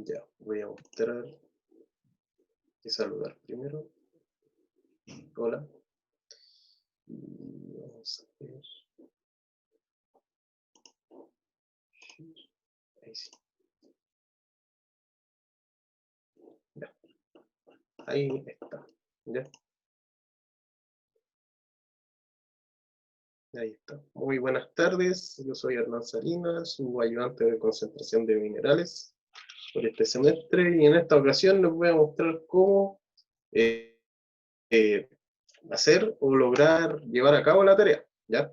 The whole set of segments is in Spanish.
Ya, voy a mostrar y saludar primero. Hola. Y vamos a ver. Ahí sí. Ya, ahí está. Ya, ahí está. Muy buenas tardes. Yo soy Hernán Salinas, su ayudante de concentración de minerales por este semestre. Y en esta ocasión les voy a mostrar cómo eh, eh, hacer o lograr llevar a cabo la tarea. ¿Ya?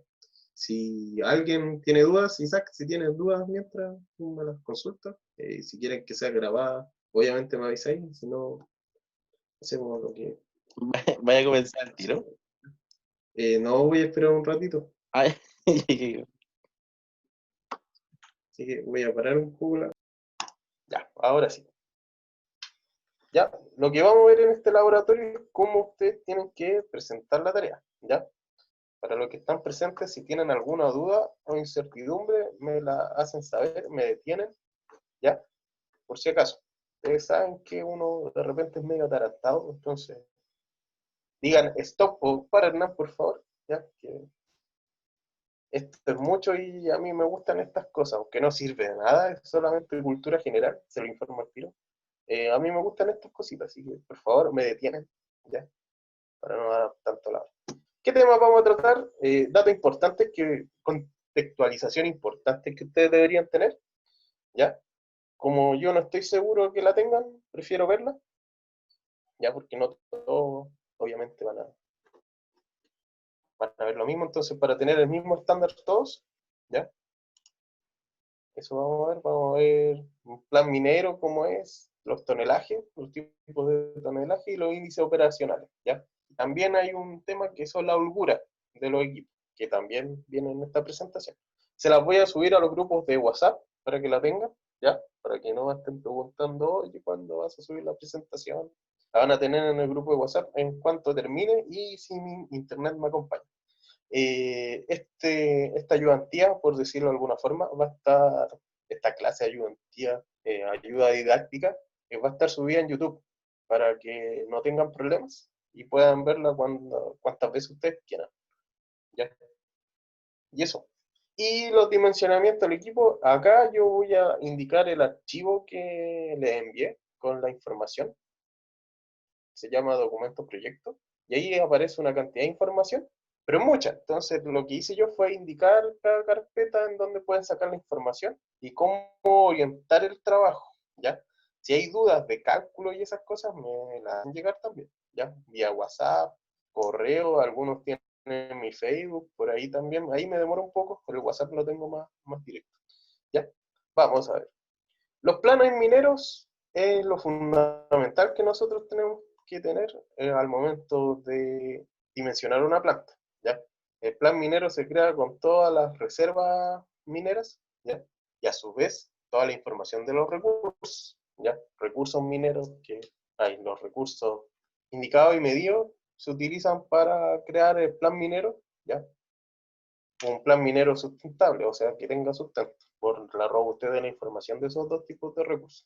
Si alguien tiene dudas, Isaac, si tienes dudas mientras me las consultas, si quieren que sea grabada, obviamente me avisáis, si no, hacemos lo que... Vaya a comenzar el tiro. No, voy a esperar un ratito, Ay, así que voy a parar un poco Ya, ahora sí. Ya, lo que vamos a ver en este laboratorio es cómo ustedes tienen que presentar la tarea, ¿ya? Para los que están presentes, si tienen alguna duda o incertidumbre, me la hacen saber, me detienen, ¿ya? Por si acaso. Ustedes saben que uno de repente es medio atarantado, entonces digan stop o para Hernán, por favor, ¿ya? Que esto es mucho y a mí me gustan estas cosas, aunque no sirve de nada, es solamente cultura general, se lo informo al tiro. A mí me gustan estas cositas, así que por favor me detienen, ¿ya? Para no dar tanto lado. ¿Qué temas vamos a tratar? Datos importantes, contextualización importante que ustedes deberían tener, ¿ya? Como yo no estoy seguro que la tengan, prefiero verla, ¿ya? Porque no todos, obviamente, van a ver lo mismo, entonces para tener el mismo estándar todos, ¿ya? Eso vamos a ver un plan minero, cómo es, los tonelajes, los tipos de tonelaje y los índices operacionales, ¿ya? También hay un tema que son la holgura de los equipos, que también viene en esta presentación. Se las voy a subir a los grupos de WhatsApp para que la tengan, ¿ya? Para que no estén preguntando, oye, ¿cuándo vas a subir la presentación? La van a tener en el grupo de WhatsApp en cuanto termine y si mi internet me acompaña. Esta ayudantía, por decirlo de alguna forma, va a estar, esta clase de ayudantía, ayuda didáctica, va a estar subida en YouTube para que no tengan problemas y puedan verla cuantas veces ustedes quieran. ¿Ya? Y eso. Y los dimensionamientos del equipo, acá yo voy a indicar el archivo que les envié con la información. Se llama documento proyecto. Y ahí aparece una cantidad de información, pero mucha. Entonces, lo que hice yo fue indicar cada carpeta en donde pueden sacar la información y cómo orientar el trabajo, ¿ya? Si hay dudas de cálculo y esas cosas, me las hacen llegar también, ¿ya? Vía WhatsApp, correo, algunos tienen mi Facebook, por ahí también. Ahí me demora un poco, pero el WhatsApp lo tengo más directo, ¿ya? Vamos a ver. Los planos mineros es lo fundamental que nosotros tenemos que tener al momento de dimensionar una planta, ¿ya? El plan minero se crea con todas las reservas mineras, ¿ya? Y a su vez toda la información de los recursos, ¿ya? Recursos mineros que hay, los recursos indicados y medidos se utilizan para crear el plan minero, ¿ya? Un plan minero sustentable, o sea, que tenga sustento, por la robustez de la información de esos dos tipos de recursos.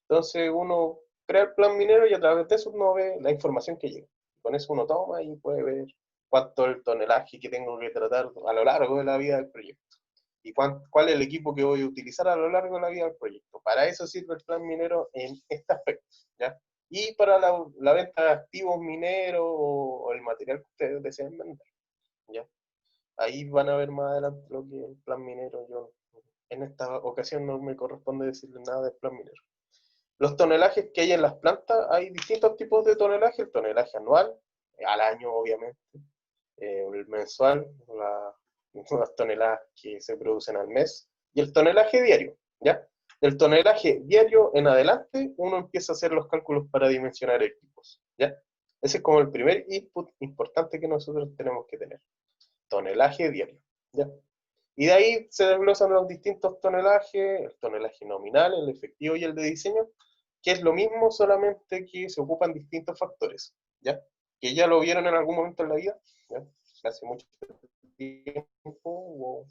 Entonces uno crea el plan minero y a través de eso uno ve la información que llega. Con eso uno toma y puede ver cuánto es el tonelaje que tengo que tratar a lo largo de la vida del proyecto y cuál es el equipo que voy a utilizar a lo largo de la vida del proyecto. Para eso sirve el plan minero en este aspecto, ¿ya? Y para la venta de activos mineros o el material que ustedes deseen vender, ¿ya? Ahí van a ver más adelante lo que es el plan minero. Yo en esta ocasión no me corresponde decirle nada del plan minero. Los tonelajes que hay en las plantas, hay distintos tipos de tonelaje. El tonelaje anual, al año obviamente, el mensual, las toneladas que se producen al mes, y el tonelaje diario, ¿ya? Del tonelaje diario en adelante, uno empieza a hacer los cálculos para dimensionar equipos, ¿ya? Ese es como el primer input importante que nosotros tenemos que tener. Tonelaje diario, ¿ya? Y de ahí se desglosan los distintos tonelajes, el tonelaje nominal, el efectivo y el de diseño, que es lo mismo, solamente que se ocupan distintos factores, ¿ya? Que ya lo vieron en algún momento en la vida, ¿ya? Hace mucho tiempo o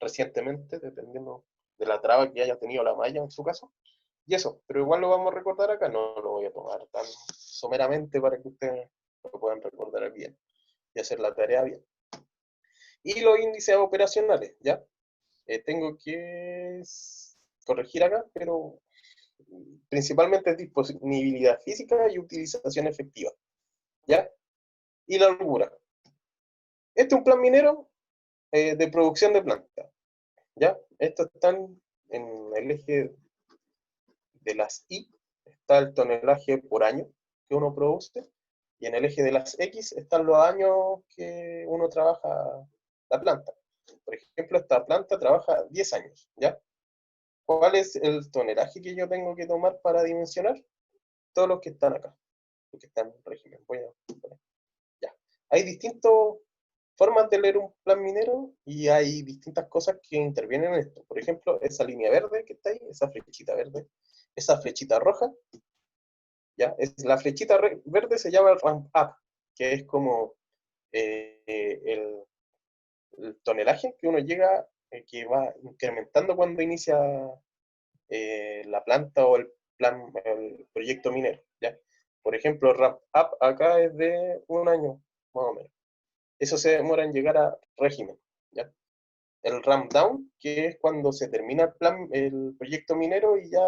recientemente, dependiendo de la traba que haya tenido la malla en su caso. Y eso, pero igual lo vamos a recordar acá, no lo voy a tomar tan someramente para que ustedes lo puedan recordar bien y hacer la tarea bien. Y los índices operacionales, ¿ya? Tengo que corregir acá, pero principalmente es disponibilidad física y utilización efectiva, ¿ya? Y la holgura. Este es un plan minero de producción de planta, ¿ya? Estos están en el eje de las Y, está el tonelaje por año que uno produce, y en el eje de las X están los años que uno trabaja la planta. Por ejemplo, esta planta trabaja 10 años, ¿ya? ¿Cuál es el tonelaje que yo tengo que tomar para dimensionar? Todos los que están acá, los que están en régimen. Voy a poner, ya. Hay distintas formas de leer un plan minero y hay distintas cosas que intervienen en esto. Por ejemplo, esa línea verde que está ahí, esa flechita verde, esa flechita roja, ¿ya? La flechita verde se llama ramp up, que es como el tonelaje que uno llega, que va incrementando cuando inicia la planta o el proyecto minero, ¿ya? Por ejemplo, el ramp up acá es de un año, más o menos. Eso se demora en llegar a régimen, ¿ya? El ramp down, que es cuando se termina el proyecto minero y ya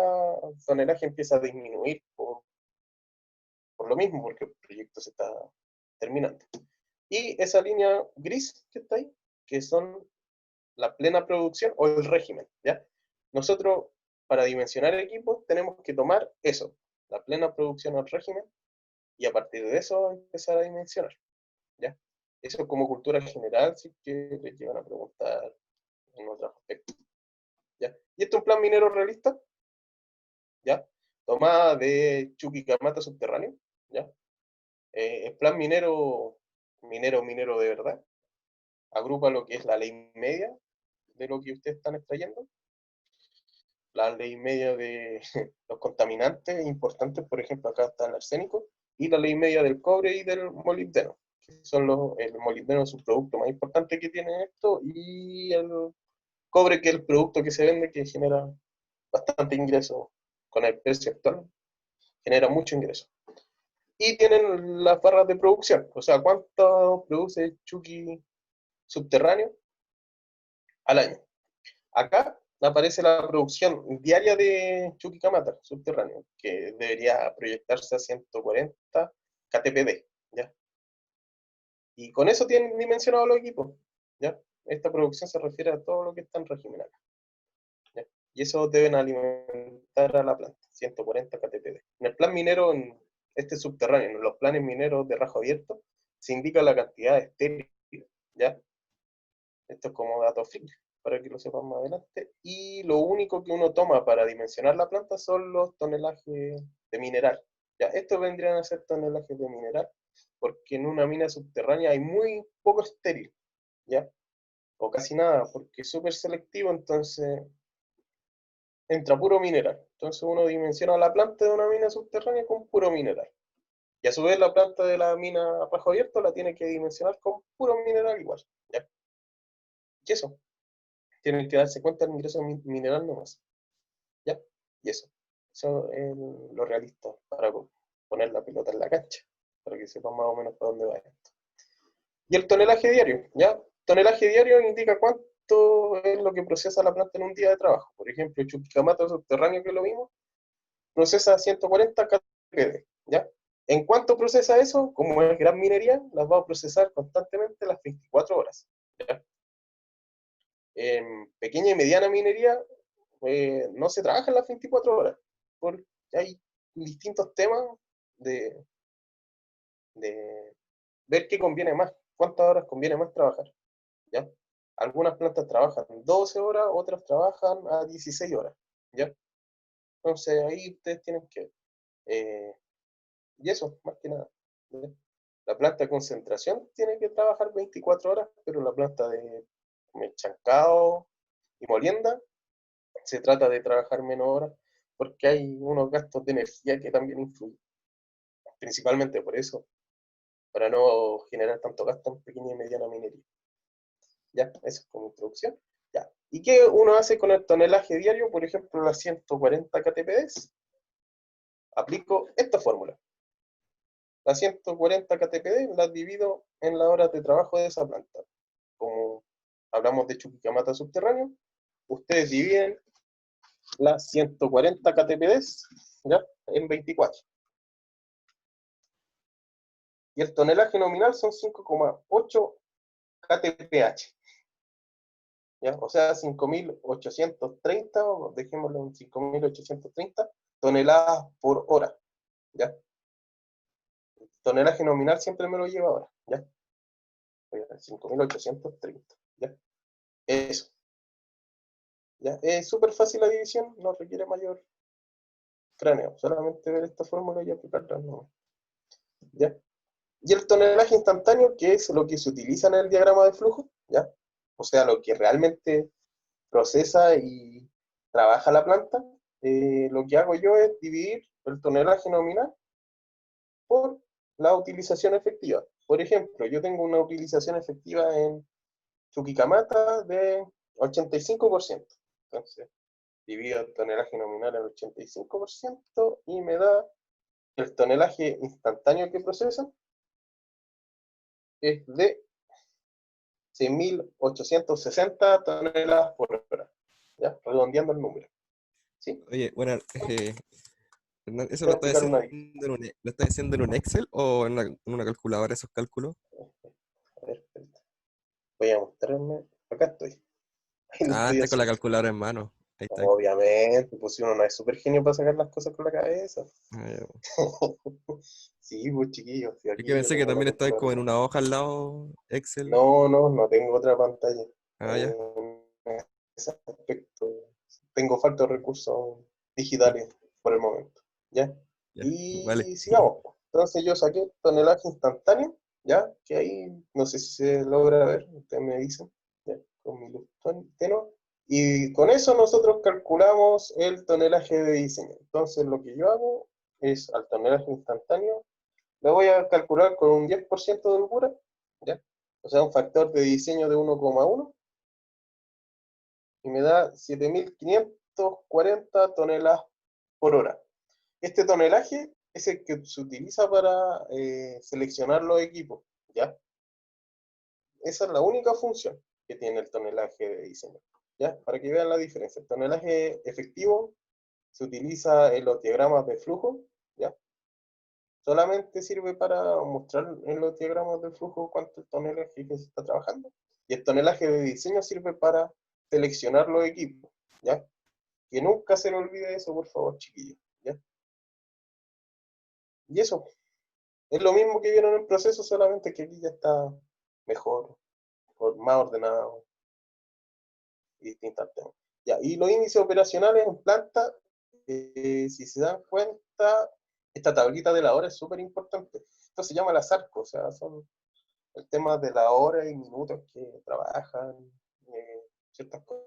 el tonelaje empieza a disminuir por lo mismo, porque el proyecto se está terminando. Y esa línea gris que está ahí, que son la plena producción o el régimen, ¿ya? Nosotros, para dimensionar equipos, tenemos que tomar eso, la plena producción o el régimen, y a partir de eso empezar a dimensionar, ¿ya? Eso como cultura general, sí que les llevan a preguntar en otros aspectos, ¿ya? Y esto es un plan minero realista, ¿ya? Tomada de Chuquicamata subterráneo, ¿ya? El plan minero de verdad, agrupa lo que es la ley media de lo que ustedes están extrayendo, la ley media de los contaminantes importantes, por ejemplo, acá está el arsénico, y la ley media del cobre y del molibdeno, que son el molibdeno es un producto más importante que tiene esto, y el cobre, que es el producto que se vende, que genera bastante ingreso con el precio actual, genera mucho ingreso. Y tienen las barras de producción, o sea, cuánto produce Chucky subterráneo al año. Acá aparece la producción diaria de Chuquicamata, subterráneo, que debería proyectarse a 140 ktpd, ¿ya? Y con eso tienen dimensionados los equipos, ¿ya? Esta producción se refiere a todo lo que está en régimen acá, ¿ya? Y eso deben alimentar a la planta, 140 ktpd. En el plan minero, en este subterráneo, en los planes mineros de rajo abierto, se indica la cantidad de estéril, ¿ya? Esto es como dato freak, para que lo sepan más adelante. Y lo único que uno toma para dimensionar la planta son los tonelajes de mineral. Ya, estos vendrían a ser tonelajes de mineral, porque en una mina subterránea hay muy poco estéril, ¿ya? O casi nada, porque es súper selectivo, entonces entra puro mineral. Entonces uno dimensiona la planta de una mina subterránea con puro mineral. Y a su vez la planta de la mina a bajo abierto la tiene que dimensionar con puro mineral igual, ¿ya? Y eso, tienen que darse cuenta del ingreso mineral nomás, ¿ya? Y eso es lo realista para poner la pelota en la cancha, para que sepan más o menos para dónde va esto. Y el tonelaje diario, ¿ya? Tonelaje diario indica cuánto es lo que procesa la planta en un día de trabajo. Por ejemplo, el Chuquicamata subterráneo que lo vimos, procesa 140 kpd, ¿ya? ¿En cuánto procesa eso? Como es gran minería, las va a procesar constantemente las 24 horas, ¿ya? En pequeña y mediana minería no se trabaja en las 24 horas, porque hay distintos temas de, de ver qué conviene más, cuántas horas conviene más trabajar, ¿ya? Algunas plantas trabajan 12 horas, otras trabajan a 16 horas, ¿ya? Entonces ahí ustedes tienen que, y eso, más que nada, ¿ya? La planta de concentración tiene que trabajar 24 horas, pero la planta de chancado y molienda se trata de trabajar menos horas porque hay unos gastos de energía que también influyen, principalmente por eso, para no generar tanto gasto en pequeña y mediana minería. Ya, eso es como introducción. Ya, ¿Y qué uno hace con el tonelaje diario? Por ejemplo, las 140 kpds. Aplico esta fórmula. Las 140 kpd las divido en las horas de trabajo de esa planta. Como hablamos de Chuquicamata subterráneo, ustedes dividen las 140 kpds, ¿ya?, en 24. Y el tonelaje nominal son 5,8 kTph. ¿Ya? O sea, 5.830, o dejémoslo en 5.830 toneladas por hora. ¿Ya? El tonelaje nominal siempre me lo lleva ahora. ¿Ya? 5.830. ¿Ya? Eso. ¿Ya? Es súper fácil la división, no requiere mayor cráneo. Solamente ver esta fórmula y aplicarla. No. ¿Ya? Y el tonelaje instantáneo, que es lo que se utiliza en el diagrama de flujo, ¿ya? O sea, lo que realmente procesa y trabaja la planta, lo que hago yo es dividir el tonelaje nominal por la utilización efectiva. Por ejemplo, yo tengo una utilización efectiva en Chuquicamata de 85%. Entonces, divido el tonelaje nominal en 85% y me da el tonelaje instantáneo que procesa es de 6.860 toneladas por hora, ¿ya? Redondeando el número, ¿sí? Oye, bueno, Hernán, ¿eso Voy a explicar una vez. lo estás haciendo en un Excel o en una calculadora esos cálculos? A ver, espérate. Voy a mostrarme. Acá estoy. Ahí lo Ah, estoy está con la haciendo. calculadora en mano. Ahí está. Obviamente, pues si uno no es súper genio para sacar las cosas con la cabeza. Ah, ya. Sí, pues chiquillos, si Es que aquí yo pensé que tengo la también estabas como en calculadora. una hoja al lado, Excel. No, no, no tengo otra pantalla. Ah, ya. En ese aspecto, tengo falta de recursos digitales por el momento. ¿Ya? Ya, vale. Y sigamos. Entonces yo saqué tonelaje instantáneo, ¿ya? Que ahí no sé si se logra ver, ustedes me dicen, ¿ya? Con mi luz tenue. Y con eso nosotros calculamos el tonelaje de diseño. Entonces lo que yo hago es al tonelaje instantáneo, lo voy a calcular con un 10% de holgura, ¿ya? O sea, un factor de diseño de 1,1 y me da 7.540 toneladas por hora. Este tonelaje es el que se utiliza para seleccionar los equipos, ¿ya? Esa es la única función que tiene el tonelaje de diseño, ¿ya? Para que vean la diferencia. El tonelaje efectivo se utiliza en los diagramas de flujo, ¿ya? Solamente sirve para mostrar en los diagramas de flujo cuánto tonelaje que se está trabajando. Y el tonelaje de diseño sirve para seleccionar los equipos, ¿ya? Que nunca se le olvide eso, por favor, chiquillos, ¿ya? Y eso, es lo mismo que vieron en el proceso, solamente que aquí ya está mejor, más ordenado y distintas temas. Ya, y los índices operacionales en planta, si se dan cuenta, esta tablita de la hora es súper importante. Esto se llama las ARCO, o sea, son el tema de la hora y minutos que trabajan, ciertas cosas.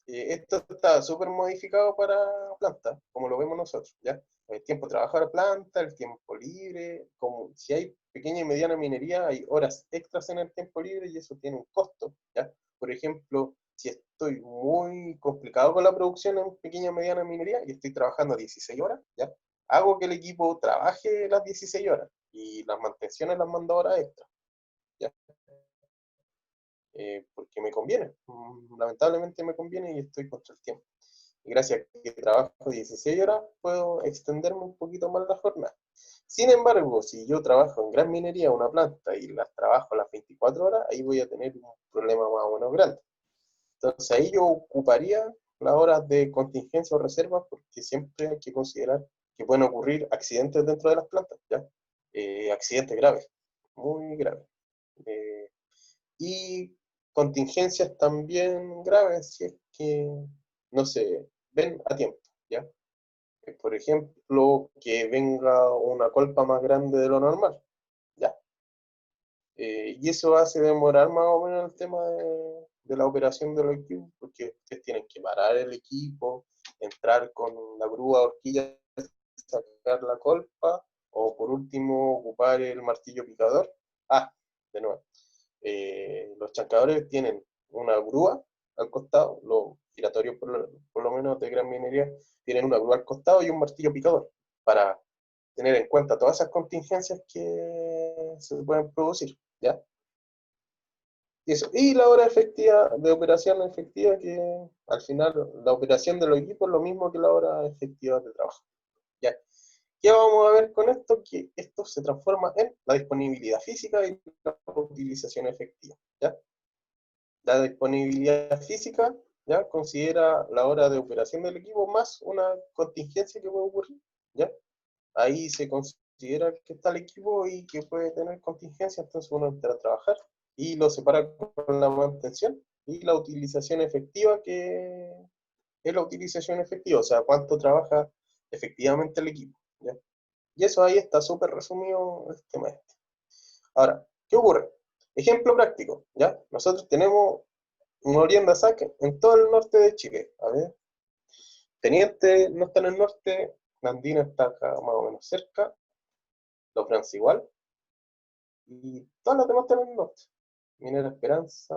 Esto está súper modificado para planta, como lo vemos nosotros, ¿ya? El tiempo de trabajar a planta, el tiempo libre, como si hay pequeña y mediana minería, hay horas extras en el tiempo libre y eso tiene un costo, ¿ya? Por ejemplo, si estoy muy complicado con la producción en pequeña y mediana minería y estoy trabajando 16 horas, ¿ya? Hago que el equipo trabaje las 16 horas y las mantenciones las mando horas extras, ¿ya? Porque me conviene, lamentablemente me conviene y estoy contra el tiempo. Y gracias a que trabajo 16 horas, puedo extenderme un poquito más la jornada. Sin embargo, si yo trabajo en gran minería, una planta, y las trabajo a las 24 horas, ahí voy a tener un problema más o menos grande. Entonces ahí yo ocuparía las horas de contingencia o reserva, porque siempre hay que considerar que pueden ocurrir accidentes dentro de las plantas, ¿ya? Accidentes graves, muy graves. Y contingencias también graves si es que no se ven a tiempo, ¿ya? Por ejemplo, que venga una colpa más grande de lo normal, ¿ya? Y eso hace demorar más o menos el tema de la operación del equipo, porque ustedes tienen que parar el equipo, entrar con la grúa, horquilla, sacar la colpa, o por último ocupar el martillo picador. Ah, de nuevo. Los chancadores tienen una grúa al costado, los giratorios por lo menos de gran minería tienen una grúa al costado y un martillo picador para tener en cuenta todas esas contingencias que se pueden producir, ¿ya? Y eso. Y la hora efectiva, de operación efectiva, que al final la operación de los equipos es lo mismo que la hora efectiva de trabajo, ¿ya? ¿Qué vamos a ver con esto? Que esto se transforma en la disponibilidad física y la utilización efectiva, ¿ya? La disponibilidad física, ¿ya? Considera la hora de operación del equipo más una contingencia que puede ocurrir, ¿ya? Ahí se considera que está el equipo y que puede tener contingencia, entonces uno entra a trabajar y lo separa con la mantención y la utilización efectiva, que es la utilización efectiva, o sea, cuánto trabaja efectivamente el equipo, ¿ya? Y eso ahí está súper resumido el tema este. Ahora, ¿qué ocurre? Ejemplo práctico, ¿ya? Nosotros tenemos una orienda saque en todo el norte de Chile. A ver, Teniente no está en el norte, Nandina está acá más o menos cerca, Los Brans igual, y todas las demás están en el norte. Minera Esperanza,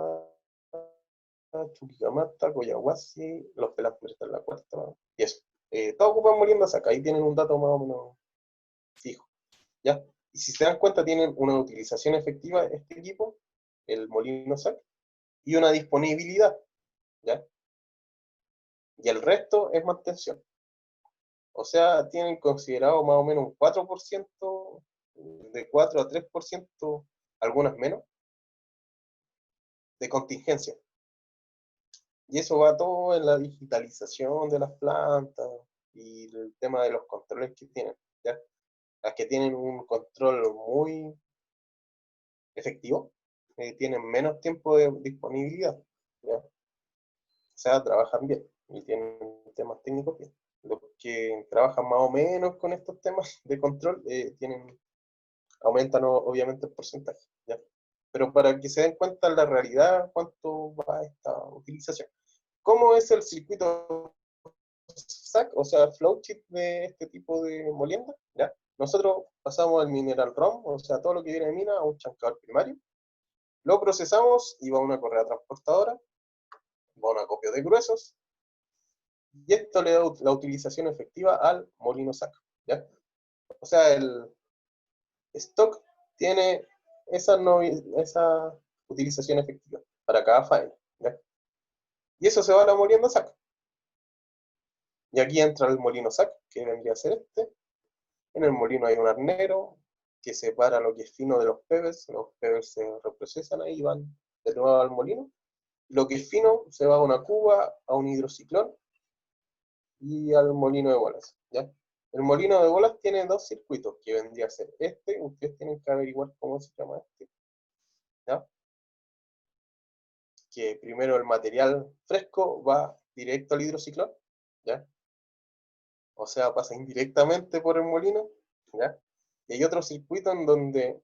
Chuquicamata, Coyahuasi, Los Pelambres están en la cuarta, y eso. Todos ocupan molienda saca, ahí tienen un dato más o menos fijo, ¿ya? Y si se dan cuenta, tienen una utilización efectiva este equipo, el molino SAC, y una disponibilidad, ¿ya? Y el resto es mantención. O sea, tienen considerado más o menos un 4%, de 4 a 3%, algunas menos, de contingencia. Y eso va todo en la digitalización de las plantas y el tema de los controles que tienen, ¿ya? Las que tienen un control muy efectivo, tienen menos tiempo de disponibilidad, ¿ya? O sea, trabajan bien y tienen temas técnicos bien. Los que trabajan más o menos con estos temas de control aumentan obviamente el porcentaje, ¿ya? Pero para que se den cuenta en la realidad cuánto va esta utilización. ¿Cómo es el circuito SAC, o sea, flowchart de este tipo de molienda? ¿Ya? Nosotros pasamos el mineral ROM, o sea, todo lo que viene de mina, a un chancador primario, lo procesamos y va a una correa transportadora, va a un acopio de gruesos, y esto le da la utilización efectiva al molino SAC, ¿ya? O sea, el stock tiene esa utilización efectiva para cada faena, ¿ya? Y eso se va a la molienda SAC. Y aquí entra el molino SAC, que vendría a ser este. En el molino hay un arnero que separa lo que es fino de los pebbles. Los pebbles se reprocesan ahí y van de nuevo al molino. Lo que es fino se va a una cuba, a un hidrociclón y al molino de bolas, ¿ya? El molino de bolas tiene dos circuitos, que vendría a ser este. Ustedes tienen que averiguar cómo se llama este, ¿ya? Que primero el material fresco va directo al hidrociclón, ¿ya? O sea, pasa indirectamente por el molino, ¿ya? Y hay otro circuito en donde,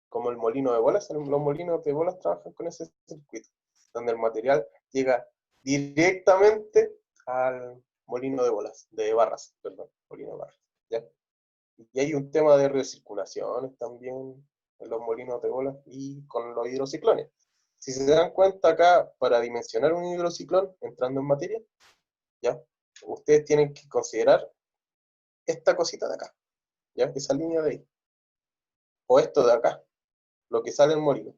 como el molino de bolas, los molinos de bolas trabajan con ese circuito, donde el material llega directamente al molino de bolas, de barras, perdón, molino de barras, ¿ya? Y hay un tema de recirculaciones también en los molinos de bolas y con los hidrociclones. Si se dan cuenta acá, para dimensionar un hidrociclón, entrando en materia, ¿ya? Ustedes tienen que considerar esta cosita de acá, ¿ya? Esa línea de ahí. O esto de acá, lo que sale en molino.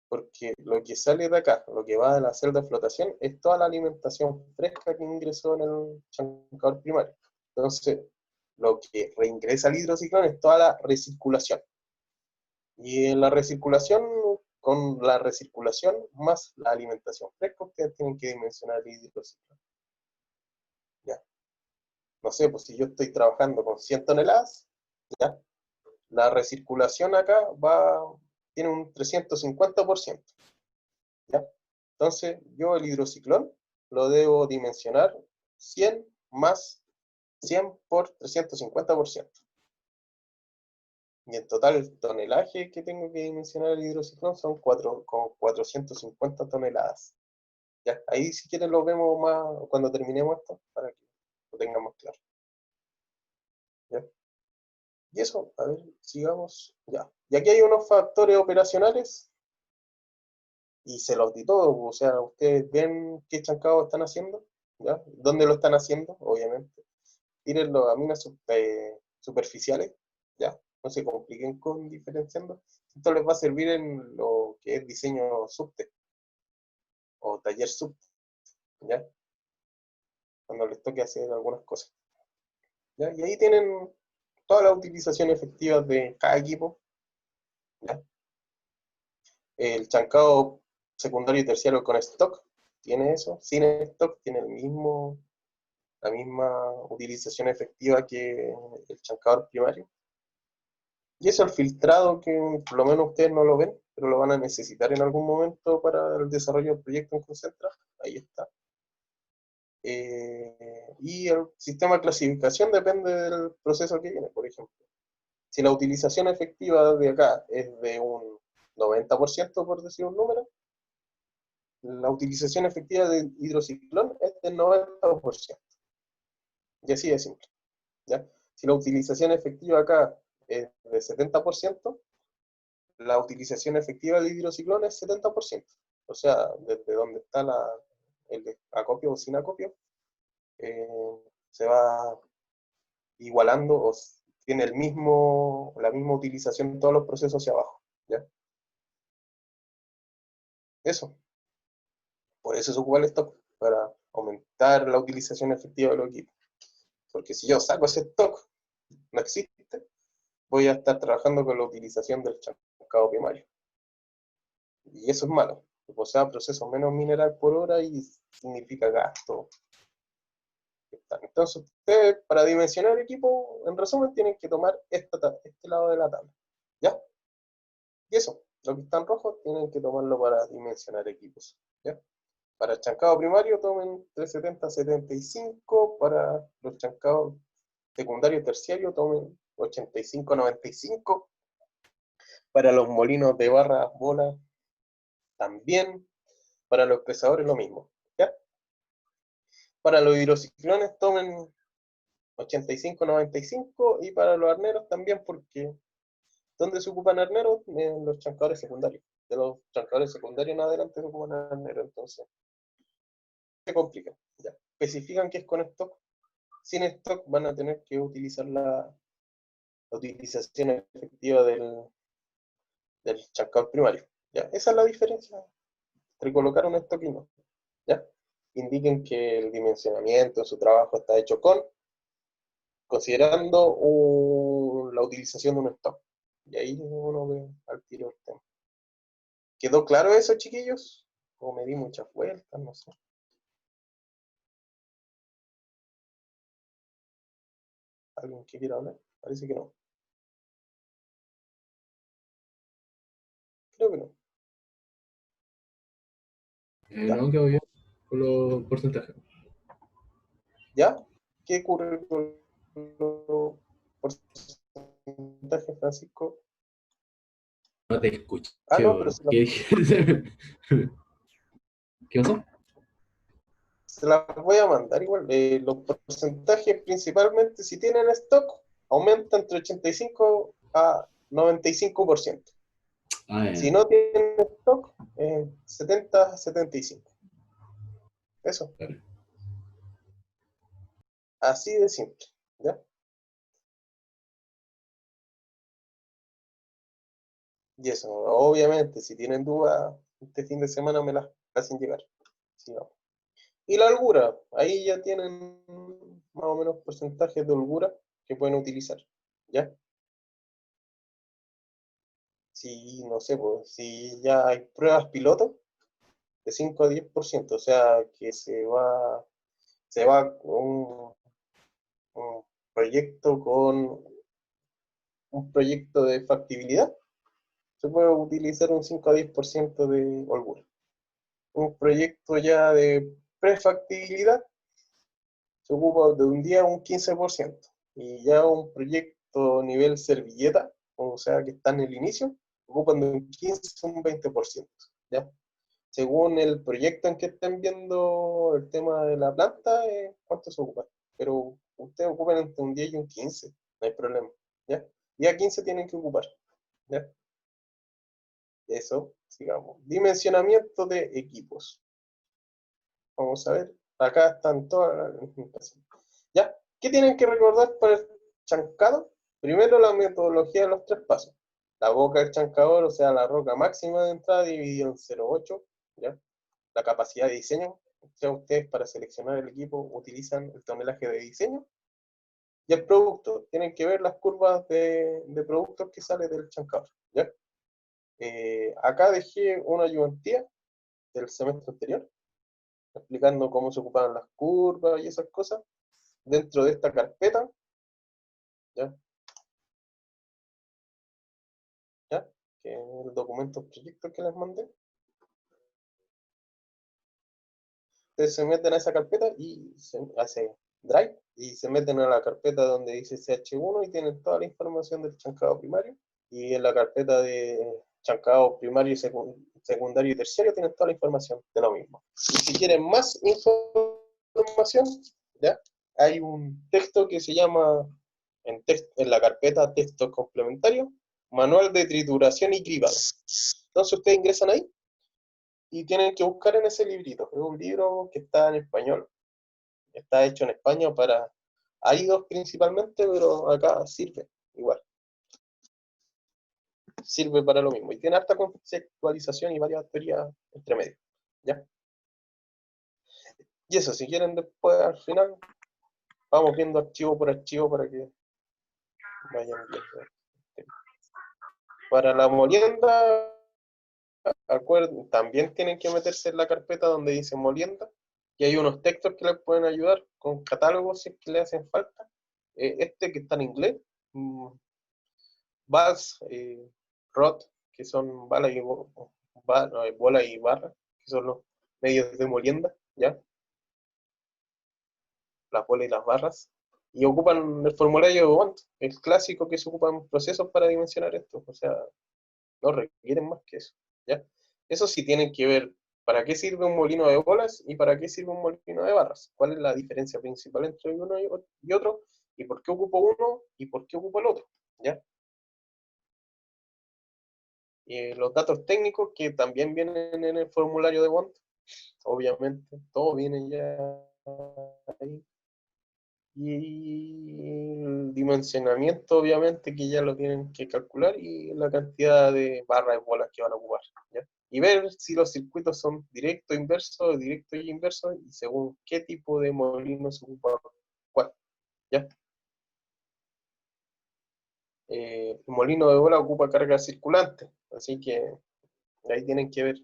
Porque lo que sale de acá, lo que va de la celda de flotación, es toda la alimentación fresca que ingresó en el chancador primario. Entonces, lo que reingresa al hidrociclón es toda la recirculación. Y en la recirculación, con la recirculación más la alimentación fresca, ustedes tienen que dimensionar el hidrociclón. Ya. No sé, pues si yo estoy trabajando con 100 toneladas, ¿ya? La recirculación acá tiene un 350%, ¿ya? Entonces, yo el hidrociclón lo debo dimensionar 100 más 100 por 350%. Y en total el tonelaje que tengo que dimensionar el hidrociclón son 450 toneladas. Ya, ahí si quieren lo vemos más cuando terminemos esto, para que lo tengamos claro. ¿Ya? Y eso, a ver, sigamos. Ya. Y aquí hay unos factores operacionales y se los di todo, o sea, ustedes ven qué chancado están haciendo, ¿ya? ¿Dónde lo están haciendo? Obviamente. Tírenlo a minas superficiales, ¿ya? No se compliquen con diferenciando. Esto les va a servir en lo que es diseño subte o taller subte, ¿ya? Cuando les toque hacer algunas cosas, ¿ya? Y ahí tienen todas las utilizaciones efectivas de cada equipo, ¿ya? El chancado secundario y terciario con stock tiene eso, sin stock tiene la misma utilización efectiva que el chancador primario. Y eso el filtrado que por lo menos ustedes no lo ven, pero lo van a necesitar en algún momento para el desarrollo del proyecto en Concentra. Ahí está. Y el sistema de clasificación depende del proceso que viene, por ejemplo. Si la utilización efectiva de acá es de un 90%, por decir un número, la utilización efectiva de hidrociclón es del 90%. Y así de simple, ¿ya? Si la utilización efectiva acá es de 70%, la utilización efectiva del hidrociclón es 70%. O sea, desde donde está el acopio o sin acopio, eh, se va igualando o tiene la misma utilización en todos los procesos hacia abajo, ¿ya? Eso. Por eso se ocupa el stock, para aumentar la utilización efectiva de los equipos. Porque si yo saco ese stock, no existe, voy a estar trabajando con la utilización del chancado primario. Y eso es malo. O sea, proceso menos mineral por hora y significa gasto. Entonces, ustedes, para dimensionar el equipo, en resumen, tienen que tomar este lado de la tabla, ¿ya? Y eso, lo que está en rojo, tienen que tomarlo para dimensionar equipos, ¿ya? Para el chancado primario, tomen 370, 75. Para los chancados secundario y terciario, tomen 85, 95. Para los molinos de barra, bola, también. Para los pesadores, lo mismo, ¿ya? Para los hidrociclones, tomen 85, 95. Y para los arneros también, porque ¿dónde se ocupan arneros? En los chancadores secundarios. De los chancadores secundarios en adelante se ocupan arneros, entonces se complica. Ya. Especifican que es con stock. Sin stock van a tener que utilizar la utilización efectiva del chancador primario. ¿Ya? Esa es la diferencia entre colocar un stock y no. ¿Ya? Indiquen que el dimensionamiento en su trabajo está hecho considerando la utilización de un stock. Y ahí uno ve al tiro el tema. ¿Quedó claro eso, chiquillos? ¿O me di muchas vueltas? No sé. ¿Alguien que quiera hablar? Parece que no. Creo que no. ¿Ya? No, quedó bien con los porcentajes. ¿Ya? ¿Qué ocurre con los porcentajes, Francisco? No te escuché, Ah, no, pero ¿qué dijiste? ¿Qué pasó? se las voy a mandar igual. Los porcentajes principalmente, si tienen stock, aumentan entre 85 a 95%. Ah, Si no tienen stock, 70 a 75. Eso. claro. Así de simple. ¿Ya? Y eso, obviamente, si tienen dudas, este fin de semana me las hacen llegar. Sí, vamos. Y la holgura, ahí ya tienen más o menos porcentajes de holgura que pueden utilizar. ¿Ya? Si, no sé, pues, si ya hay pruebas piloto de 5 a 10%, o sea, que se va un proyecto con un proyecto de factibilidad, se puede utilizar un 5 a 10% de holgura. Un proyecto ya de prefactibilidad se ocupa de un día un 15%. Y ya un proyecto nivel servilleta, o sea, que está en el inicio, ocupan de un 15 a un 20%. ¿Ya? Según el proyecto en que estén viendo el tema de la planta, cuánto se ocupa. Pero ustedes ocupan entre un 10 y un 15, no hay problema. ¿Ya? Día 15 tienen que ocupar. ¿Ya? Eso, sigamos. Dimensionamiento de equipos. Vamos a ver. Acá están todas las... ¿Ya? ¿Qué tienen que recordar para el chancado? Primero, la metodología de los 3 pasos. La boca del chancador, o sea, la roca máxima de entrada dividido en 0,8. ¿Ya? La capacidad de diseño. O sea, ustedes para seleccionar el equipo utilizan el tonelaje de diseño. Y el producto, tienen que ver las curvas de productos que sale del chancador. ¿Ya? Acá dejé una ayudantía del semestre anterior, explicando cómo se ocupaban las curvas y esas cosas, dentro de esta carpeta, ¿ya? ¿Ya? Que es el documento proyecto que les mandé. Ustedes se meten a esa carpeta y se hace Drive, y se meten a la carpeta donde dice CH1 y tienen toda la información del chancado primario, y en la carpeta de chancado primario y secundario y terciario tienen toda la información de lo mismo. Y si quieren más información, ¿ya? Hay un texto que se llama, en la carpeta texto complementario, manual de trituración y cribado. Entonces ustedes ingresan ahí y tienen que buscar en ese librito. Es un libro que está en español, está hecho en España para AIDOS principalmente, pero acá sirve igual. Sirve para lo mismo. Y tiene harta conceptualización y varias teorías entre medio. ¿Ya? Y eso, si quieren después al final, vamos viendo archivo por archivo para que vayan viendo. Para la molienda, también tienen que meterse en la carpeta donde dice molienda, y hay unos textos que les pueden ayudar con catálogos si es que le hacen falta. Este que está en inglés, Bals, Rod, que son bola y barra, que son los medios de molienda, ¿ya? Las bolas y las barras. Y ocupan el formulario de Bond, el clásico que se ocupa en procesos para dimensionar esto. O sea, no requieren más que eso, ¿ya? Eso sí tienen que ver para qué sirve un molino de bolas y para qué sirve un molino de barras. ¿Cuál es la diferencia principal entre uno y otro? ¿Y por qué ocupo uno y por qué ocupo el otro? ¿Ya? Los datos técnicos que también vienen en el formulario de Bond, obviamente, todo viene ya ahí. Y el dimensionamiento, obviamente, que ya lo tienen que calcular, y la cantidad de barras y bolas que van a ocupar, ¿ya? Y ver si los circuitos son directo, inverso, directo y inverso, y según qué tipo de molino se ocupa cuál, ¿ya? El molino de bola ocupa carga circulante, así que ahí tienen que ver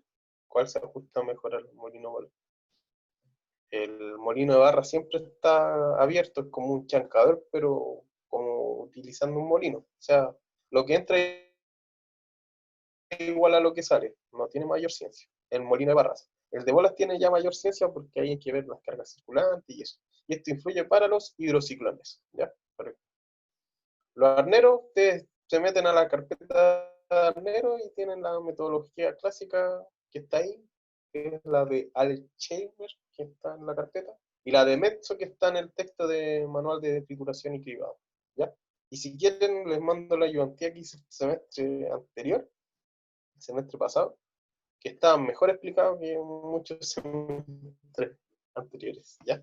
cuál se ajusta mejor al molino de bola. El molino de barra siempre está abierto, es como un chancador, pero como utilizando un molino. O sea, lo que entra es igual a lo que sale, no tiene mayor ciencia. El molino de barras. El de bolas tiene ya mayor ciencia porque ahí hay que ver las cargas circulantes y eso. Y esto influye para los hidrociclones, ¿ya? Los arneros, ustedes se meten a la carpeta de arneros y tienen la metodología clásica que está ahí, que es la de Alzheimer, que está en la carpeta, y la de Mezzo, que está en el texto de manual de trituración y cribado, ¿ya? Y si quieren, les mando la ayudantía que hice el semestre anterior, el semestre pasado, que está mejor explicado que muchos semestres anteriores, ¿ya?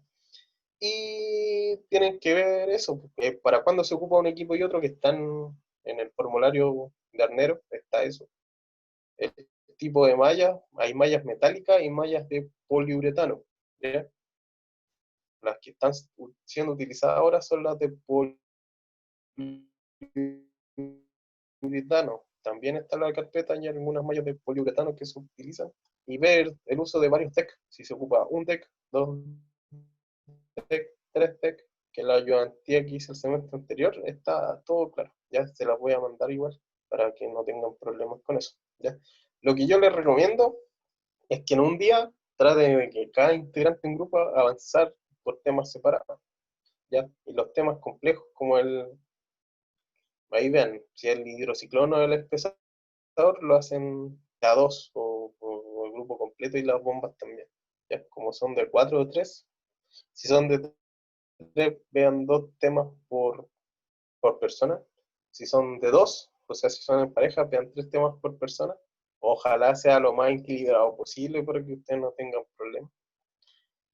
Y tienen que ver eso, para cuándo se ocupa un equipo y otro, que están en el formulario de Arnero, está eso. El tipo de mallas, hay mallas metálicas y mallas de poliuretano, ¿ya? Las que están siendo utilizadas ahora son las de poliuretano. También está en la carpeta y algunas mallas de poliuretano que se utilizan. Y ver el uso de varios TEC, si se ocupa un TEC, dos TEC, tres TEC, que la ayudantía que hice el semestre anterior, está todo claro. Ya se las voy a mandar igual para que no tengan problemas con eso, ¿ya? Lo que yo les recomiendo es que en un día traten de que cada integrante en grupo avanzar por temas separados, ¿ya? Y los temas complejos como ahí vean, si el hidrociclón o el espesor lo hacen a dos o el grupo completo, y las bombas también, ¿ya? Como son de 4 o 3, si son de 3, vean 2 temas por persona. Si son de 2, o sea, si son en pareja, vean 3 temas por persona. Ojalá sea lo más equilibrado posible para que ustedes no tengan problemas.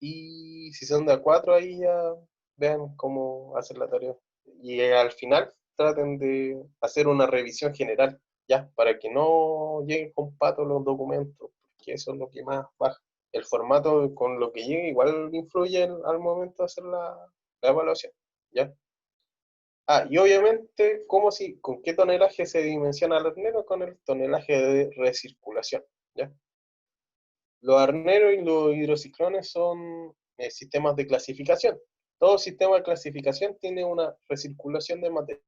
Y si son de a 4, ahí ya vean cómo hacer la tarea. Y al final traten de hacer una revisión general, ya, para que no lleguen con pato los documentos, porque eso es lo que más baja. El formato con lo que llegue igual influye al momento de hacer la evaluación, ¿ya? Ah, y obviamente, ¿con qué tonelaje se dimensiona el arnero? Con el tonelaje de recirculación, ¿ya? Los arneros y los hidrociclones son sistemas de clasificación. Todo sistema de clasificación tiene una recirculación de material.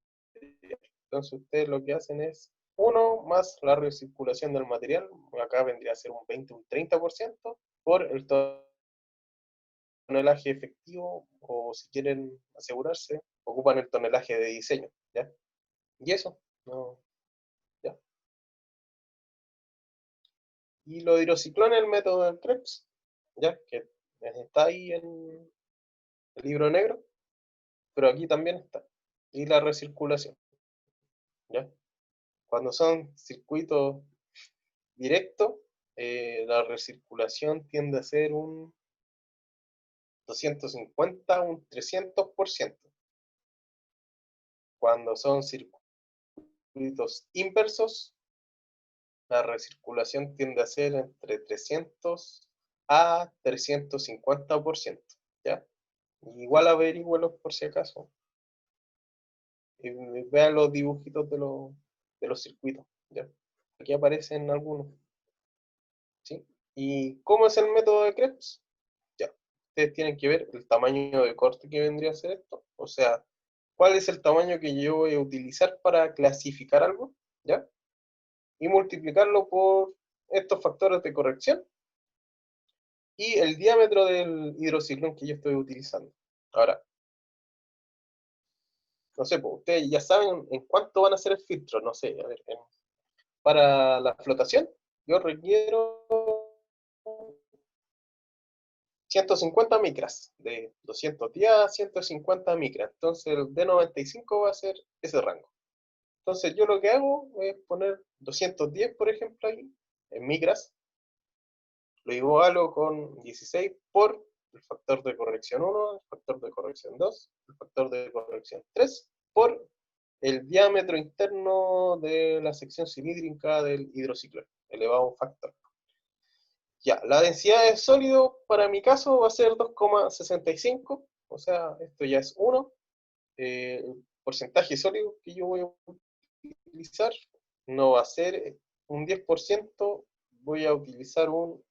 Entonces ustedes lo que hacen es 1 más la recirculación del material, acá vendría a ser un 20, un 30%, por el tonelaje efectivo, o si quieren asegurarse, ocupan el tonelaje de diseño, ¿ya? Y eso, no, ya. Y los hidrociclones, el método del Krebs, ¿ya? Que está ahí en el libro negro, pero aquí también está. Y la recirculación, ¿ya? Cuando son circuitos directos, la recirculación tiende a ser un 250, un 300%. Cuando son circuitos inversos, la recirculación tiende a ser entre 300 a 350%, ¿ya? Igual averígüelos por si acaso. Vean los dibujitos de los circuitos, ¿ya? Aquí aparecen algunos, ¿sí? ¿Y cómo es el método de Krebs? Ya, ustedes tienen que ver el tamaño de corte que vendría a ser esto, o sea, cuál es el tamaño que yo voy a utilizar para clasificar algo, ¿ya? Y multiplicarlo por estos factores de corrección y el diámetro del hidrociclón que yo estoy utilizando. Ahora, no sé, pues ustedes ya saben en cuánto van a ser el filtro, no sé, a ver, para la flotación yo requiero 150 micras, de 210 a 150 micras, entonces el D95 va a ser ese rango. Entonces yo lo que hago es poner 210, por ejemplo, ahí, en micras, lo igualo con 16 por el factor de corrección 1, el factor de corrección 2, el factor de corrección 3, por el diámetro interno de la sección cilíndrica del hidrociclón, elevado a un factor. Ya, la densidad de sólido para mi caso va a ser 2,65, o sea, esto ya es 1. El porcentaje sólido que yo voy a utilizar no va a ser un 10%, voy a utilizar un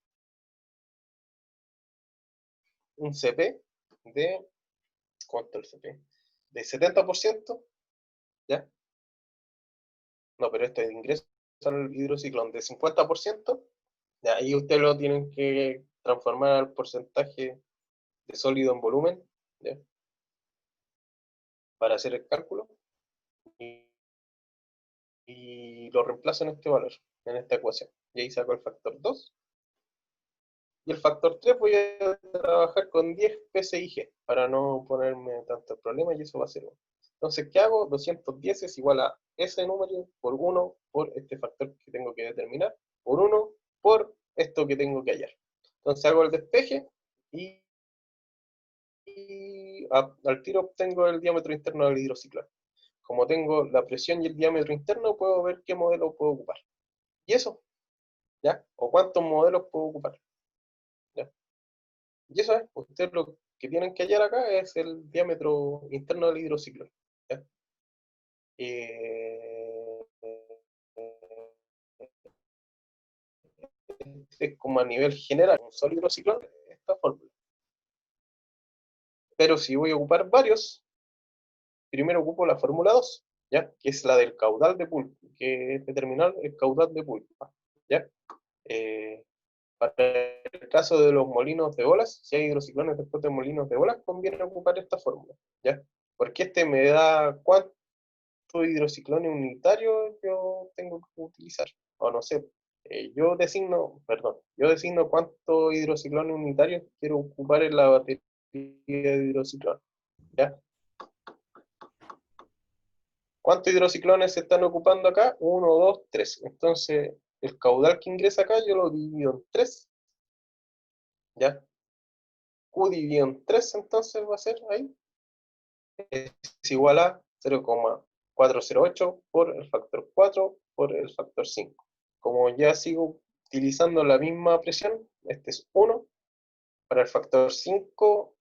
CP de, ¿cuánto el CP? De 70%, ¿ya? No, pero esto es de ingreso al hidrociclón de 50%, ya, ahí ustedes lo tienen que transformar al porcentaje de sólido en volumen, ¿ya? Para hacer el cálculo, y lo reemplazo en este valor, en esta ecuación. Y ahí saco el factor 2. Y el factor 3 voy a trabajar con 10 PSIG para no ponerme tantos problemas y eso va a ser 1. Entonces, ¿qué hago? 210 es igual a ese número por 1 por este factor que tengo que determinar, por 1 por esto que tengo que hallar. Entonces hago el despeje y al tiro obtengo el diámetro interno del hidrociclón. Como tengo la presión y el diámetro interno, puedo ver qué modelo puedo ocupar. Y eso, ¿ya? O cuántos modelos puedo ocupar, ¿ya? Y eso es, ustedes lo que tienen que hallar acá es el diámetro interno del hidrociclón, ¿ya? Es como a nivel general, un solo hidrociclón, esta fórmula. Pero si voy a ocupar varios, primero ocupo la fórmula 2, ¿ya? Que es la del caudal de pulpa, que es determinar el caudal de pulpa, ¿ya? Para el caso de los molinos de bolas, si hay hidrociclones después de molinos de bolas, conviene ocupar esta fórmula, ¿ya? Porque este me da cuánto hidrociclones unitario yo tengo que utilizar, o no sé, yo designo cuántos hidrociclones unitarios quiero ocupar en la batería de hidrociclones, ¿ya? ¿Cuántos hidrociclones se están ocupando acá? 1, 2, 3. Entonces, el caudal que ingresa acá yo lo divido en 3, ¿ya? Q dividido en 3 entonces va a ser ahí, es igual a 0,408 por el factor 4 por el factor 5. Como ya sigo utilizando la misma presión, este es 1, para el factor 5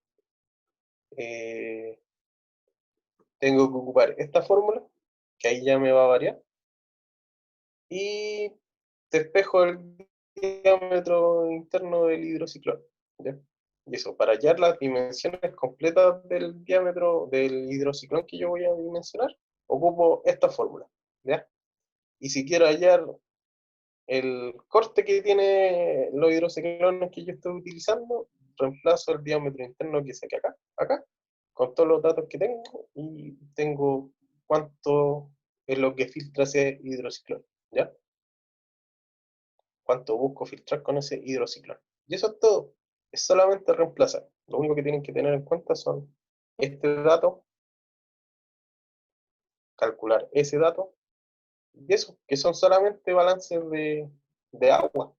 tengo que ocupar esta fórmula, que ahí ya me va a variar, y despejo el diámetro interno del hidrociclón, ¿ya? Y eso, para hallar las dimensiones completas del diámetro del hidrociclón que yo voy a dimensionar, ocupo esta fórmula, ¿ya? Y si quiero hallar el corte que tiene los hidrociclones que yo estoy utilizando, reemplazo el diámetro interno que saqué acá, con todos los datos que tengo, y tengo cuánto es lo que filtra ese hidrociclón, ¿ya? Cuánto busco filtrar con ese hidrociclón. Y eso es todo. Es solamente reemplazar. Lo único que tienen que tener en cuenta son este dato, calcular ese dato, y eso, que son solamente balances de agua.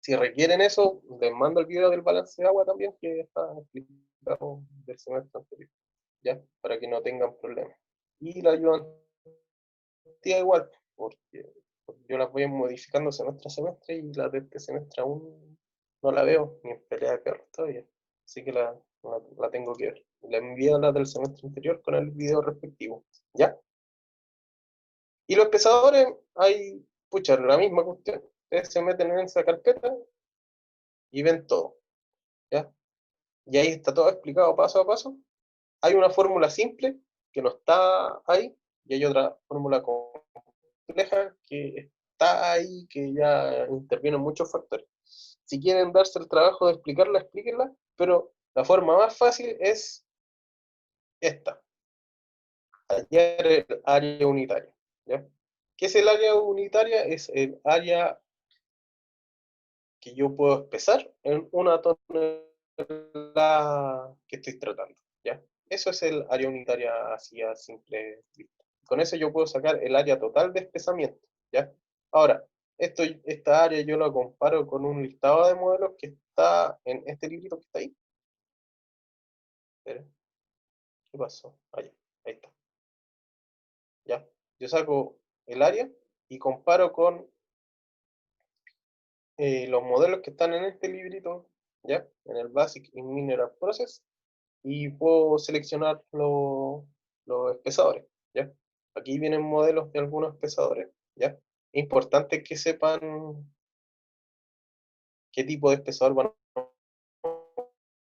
Si requieren eso, les mando el video del balance de agua también, que está explicado del semestre anterior, ¿ya? Para que no tengan problemas. Y la ayudantía igual, porque yo las voy modificando semestre a semestre y la de este semestre aún no la veo, ni en pelea de perros todavía. Así que la tengo que ver. La envío a la del semestre anterior con el video respectivo, ¿ya? Y los pesadores, hay, pucha, la misma cuestión. Ustedes se meten en esa carpeta y ven todo, ¿ya? Y ahí está todo explicado paso a paso. Hay una fórmula simple que no está ahí, y hay otra fórmula compleja que está ahí, que ya intervienen muchos factores. Si quieren darse el trabajo de explicarla, explíquenla, pero la forma más fácil es esta, hallar el área unitaria, ¿ya? ¿Qué es el área unitaria? Es el área que yo puedo expresar en una tonelada que estoy tratando, ¿ya? Eso es el área unitaria así a simple vista. Con eso yo puedo sacar el área total de espesamiento, ¿ya? Ahora, esta área yo la comparo con un listado de modelos que está en este librito que está ahí. Espera, ¿qué pasó? Ahí está. ¿Ya? Yo saco el área y comparo con los modelos que están en este librito, ¿ya? En el Basic in Mineral Process, y puedo seleccionar los espesadores, ¿ya? Aquí vienen modelos de algunos espesadores, ¿ya? Es importante que sepan qué tipo de espesador van a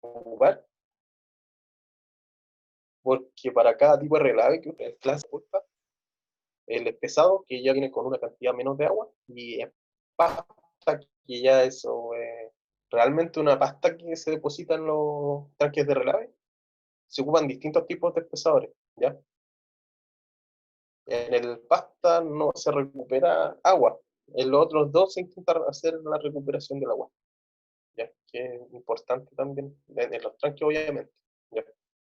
ocupar, porque para cada tipo de relave que ustedes clase ocupa, el espesado, que ya viene con una cantidad menos de agua, y pasta, que ya eso realmente una pasta que se deposita en los tanques de relave, se ocupan distintos tipos de espesadores, ¿ya? En el pasta no se recupera agua. En los otros dos se intenta hacer la recuperación del agua, ¿ya? Que es importante también, en los tanques obviamente, ¿ya?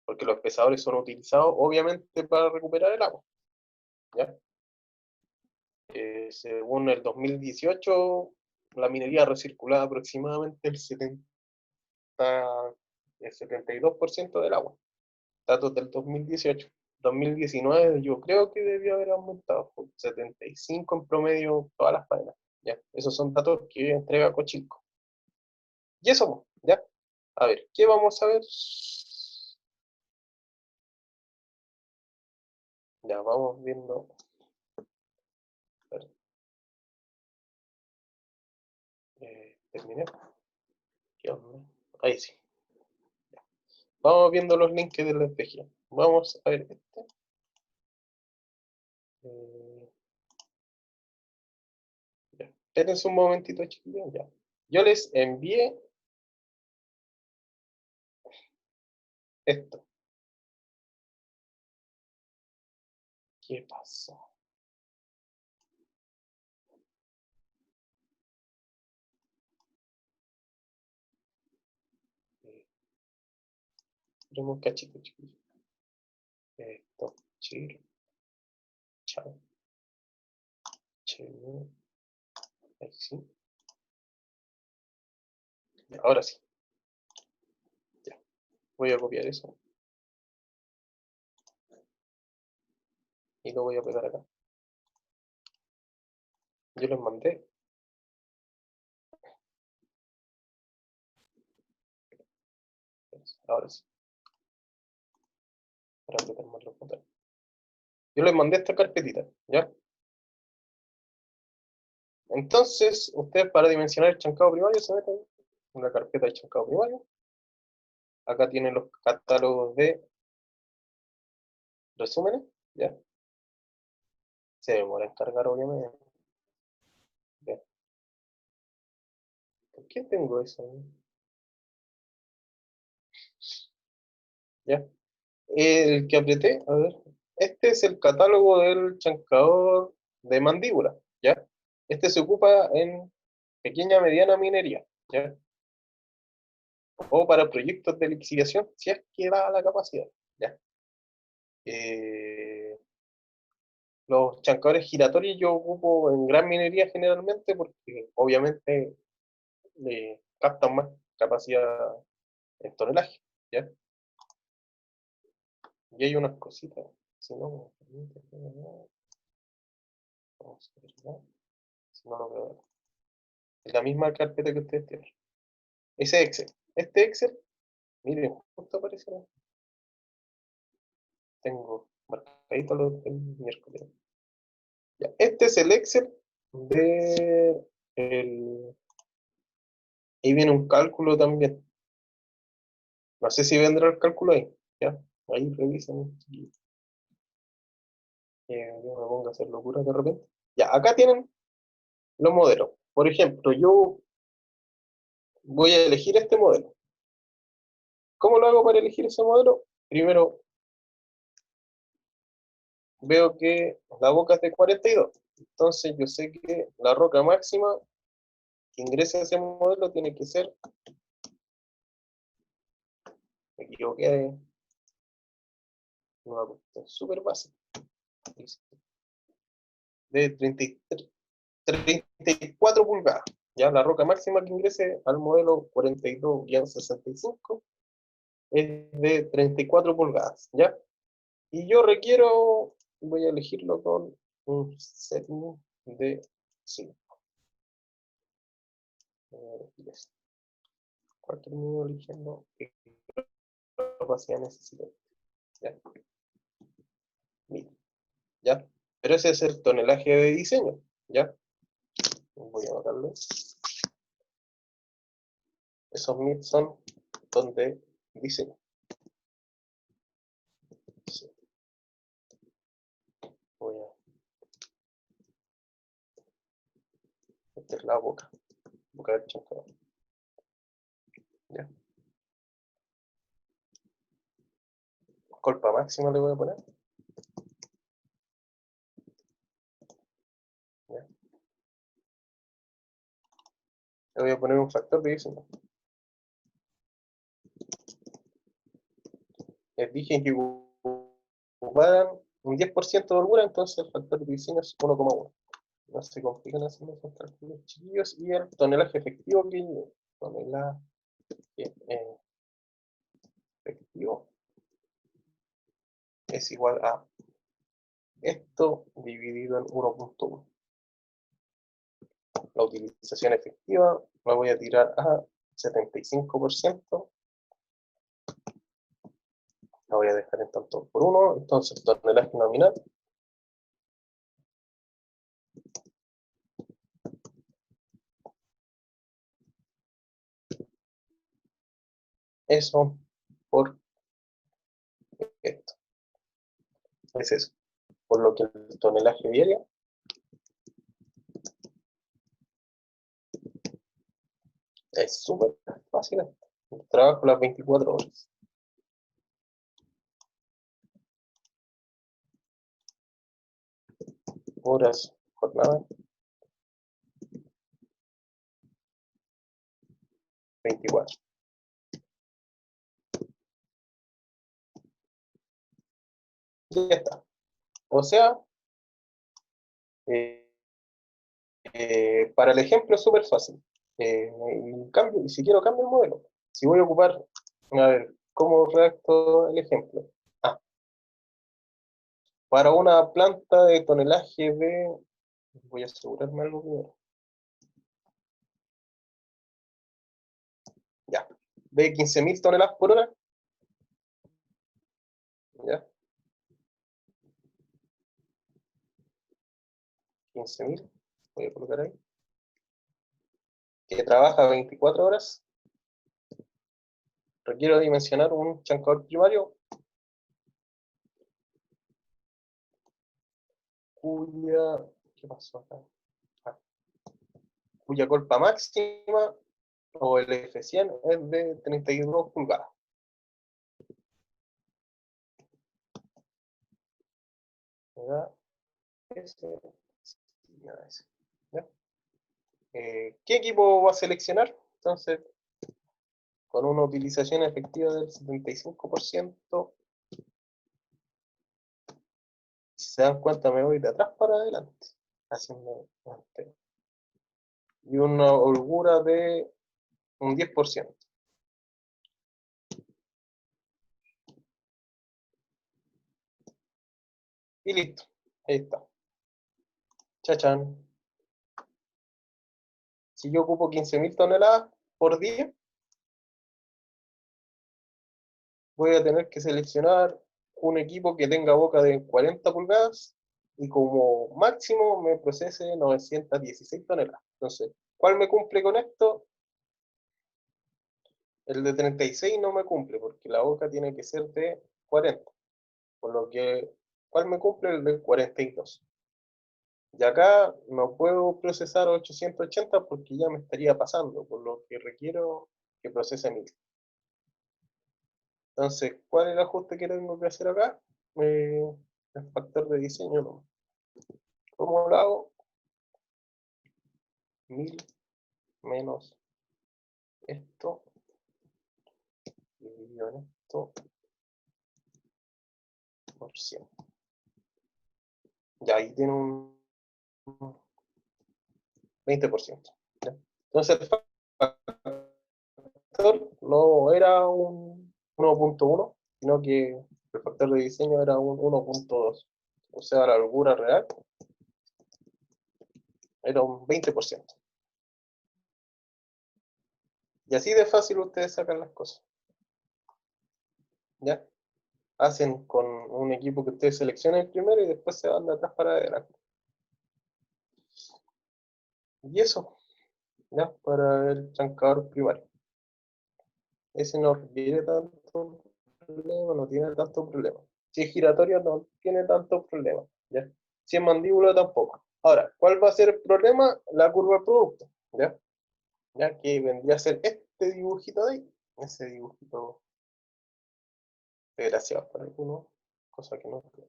Porque los pesadores son utilizados obviamente para recuperar el agua, ¿ya? Según el 2018, la minería recirculaba aproximadamente el 72% del agua. Datos del 2018. 2019 yo creo que debió haber aumentado, por 75 en promedio todas las faenas. ¿Ya? Esos son datos que entrega Cochilco. Y eso, ¿ya? A ver, ¿qué vamos a ver? Ya, vamos viendo. A ver, terminé. ¿Qué onda? Ahí sí. Ya. Vamos viendo los links de la espejo. Vamos a ver este. Ya. Espérense un momentito, chiquillos. Ya. Yo les envié esto. ¿Qué pasó? Tenemos un cachito, chiquillos. Esto, chill. Chao. Ahí sí. Ya, ahora sí. Ya. Voy a copiar eso. Y lo voy a pegar acá. Yo les mandé. Ahora sí. Para apretar más los botones. Yo les mandé esta carpetita, ¿ya? Entonces, ustedes para dimensionar el chancado primario se meten en la carpeta de chancado primario. Acá tienen los catálogos de resúmenes, ¿ya? Se demora en cargar, obviamente. ¿Ya? ¿Por qué tengo eso? ¿Ya? El que apreté, a ver, este es el catálogo del chancador de mandíbula, ¿ya? Este se ocupa en pequeña mediana minería, ¿ya? O para proyectos de lixiviación, si es que da la capacidad, ¿ya? Los chancadores giratorios yo ocupo en gran minería generalmente porque obviamente captan más capacidad en tonelaje, ¿ya? Y hay unas cositas, si no me permite, vamos a ver, ¿no? Si no lo veo ver. Es la misma carpeta que ustedes tienen. Ese Excel. Este Excel, miren, justo aparece, ¿no? Tengo marcadito los del miércoles. Ya, este es el Excel de ahí viene un cálculo también. No sé si vendrá el cálculo ahí. Ya, ahí revisen. Yo me pongo a hacer locuras de repente. Ya, acá tienen los modelos. Por ejemplo, yo voy a elegir este modelo. ¿Cómo lo hago para elegir ese modelo? Primero veo que la boca es de 42. Entonces yo sé que la roca máxima que ingrese a ese modelo tiene que ser, me equivoqué, una cuestión súper básica, de 34 pulgadas. Ya la roca máxima que ingrese al modelo 42-65 es de 34 pulgadas, ¿ya? Y yo requiero, voy a elegirlo con un setting de 5. ¿Cuál termino eligiendo? ¿Qué capacidad necesito? ¿Ya? Mira, ¿ya? Pero ese es el tonelaje de diseño, ¿ya? Voy a anotarlo. Esos MIT son donde diseño. Sí. Voy a meter la boca del chancador. ¿Ya? Colpa máxima le voy a poner. ¿Ya? Le voy a poner un factor de diseño. Les dije que ocuparan un 10% de holgura, entonces el factor de diseño es 1,1. No se complican haciendo esos cálculos chiquillos. Y el tonelaje efectivo que tonelaje efectivo es igual a esto dividido en 1,1. La utilización efectiva la voy a tirar a 75%. La voy a dejar en tanto por 1. Entonces, tonelaje nominal eso por esto. Es eso. Por lo que el tonelaje diario es súper fácil. Trabajo las 24 horas. Horas, jornada, 24. Ya está. O sea, Para el ejemplo es súper fácil. Y si quiero cambio el modelo. Si voy a ocupar, a ver, ¿cómo redacto el ejemplo? Para una planta de tonelaje de... Voy a asegurarme algo primero. Ya, de 15.000 toneladas por hora. Ya. 15.000. Voy a colocar ahí. Que trabaja 24 horas. Requiero dimensionar un chancador primario cuya... ¿Qué pasó acá? Cuya colpa máxima o el F100 es de 32 pulgadas. ¿Verdad? ¿Ya? ¿Qué equipo va a seleccionar? Entonces, con una utilización efectiva del 75%, si se dan cuenta me voy de atrás para adelante, haciendo y una holgura de un 10%. Y listo, ahí está. Chachán. Si yo ocupo 15.000 toneladas por día, voy a tener que seleccionar un equipo que tenga boca de 40 pulgadas y como máximo me procese 916 toneladas. Entonces, ¿cuál me cumple con esto? El de 36 no me cumple porque la boca tiene que ser de 40. Por lo que, ¿cuál me cumple? El de 42. Y acá no puedo procesar 880 porque ya me estaría pasando, por lo que requiero que procese 1000. Entonces, ¿cuál es el ajuste que tengo que hacer acá? El factor de diseño no. ¿Cómo lo hago? 1000 menos esto dividido en esto por 100. Ya ahí tiene un 20%. ¿Ya? Entonces el factor no era un 1.1, sino que el factor de diseño era un 1.2. O sea, la holgura real era un 20%. Y así de fácil ustedes sacan las cosas. ¿Ya? Hacen con un equipo que ustedes seleccionen primero y después se van de atrás para adelante. Y eso, ¿ya? Para el trancador primario. Ese no requiere tanto problema, no tiene tanto problema. Si es giratorio, no tiene tanto problema, ¿ya? Si es mandíbula, tampoco. Ahora, ¿cuál va a ser el problema? La curva de producto, ¿ya? Ya que vendría a ser este dibujito de ahí, ese dibujito desgraciado para algunos, cosa que no creo.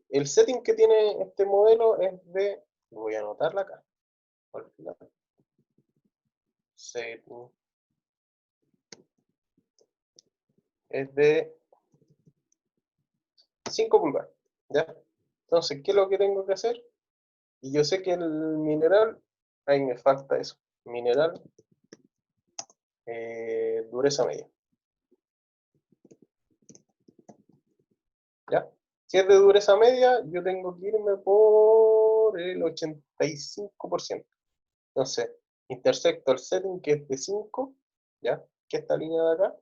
El setting que tiene este modelo es de, voy a anotarla acá, al final. Setting es de 5 pulgadas, ¿ya? Entonces, ¿qué es lo que tengo que hacer? Y yo sé que el mineral, ahí me falta eso, mineral, dureza media. ¿Ya? Si es de dureza media, yo tengo que irme por el 85%. Entonces, intersecto el setting que es de 5, ¿ya? Que esta línea de acá,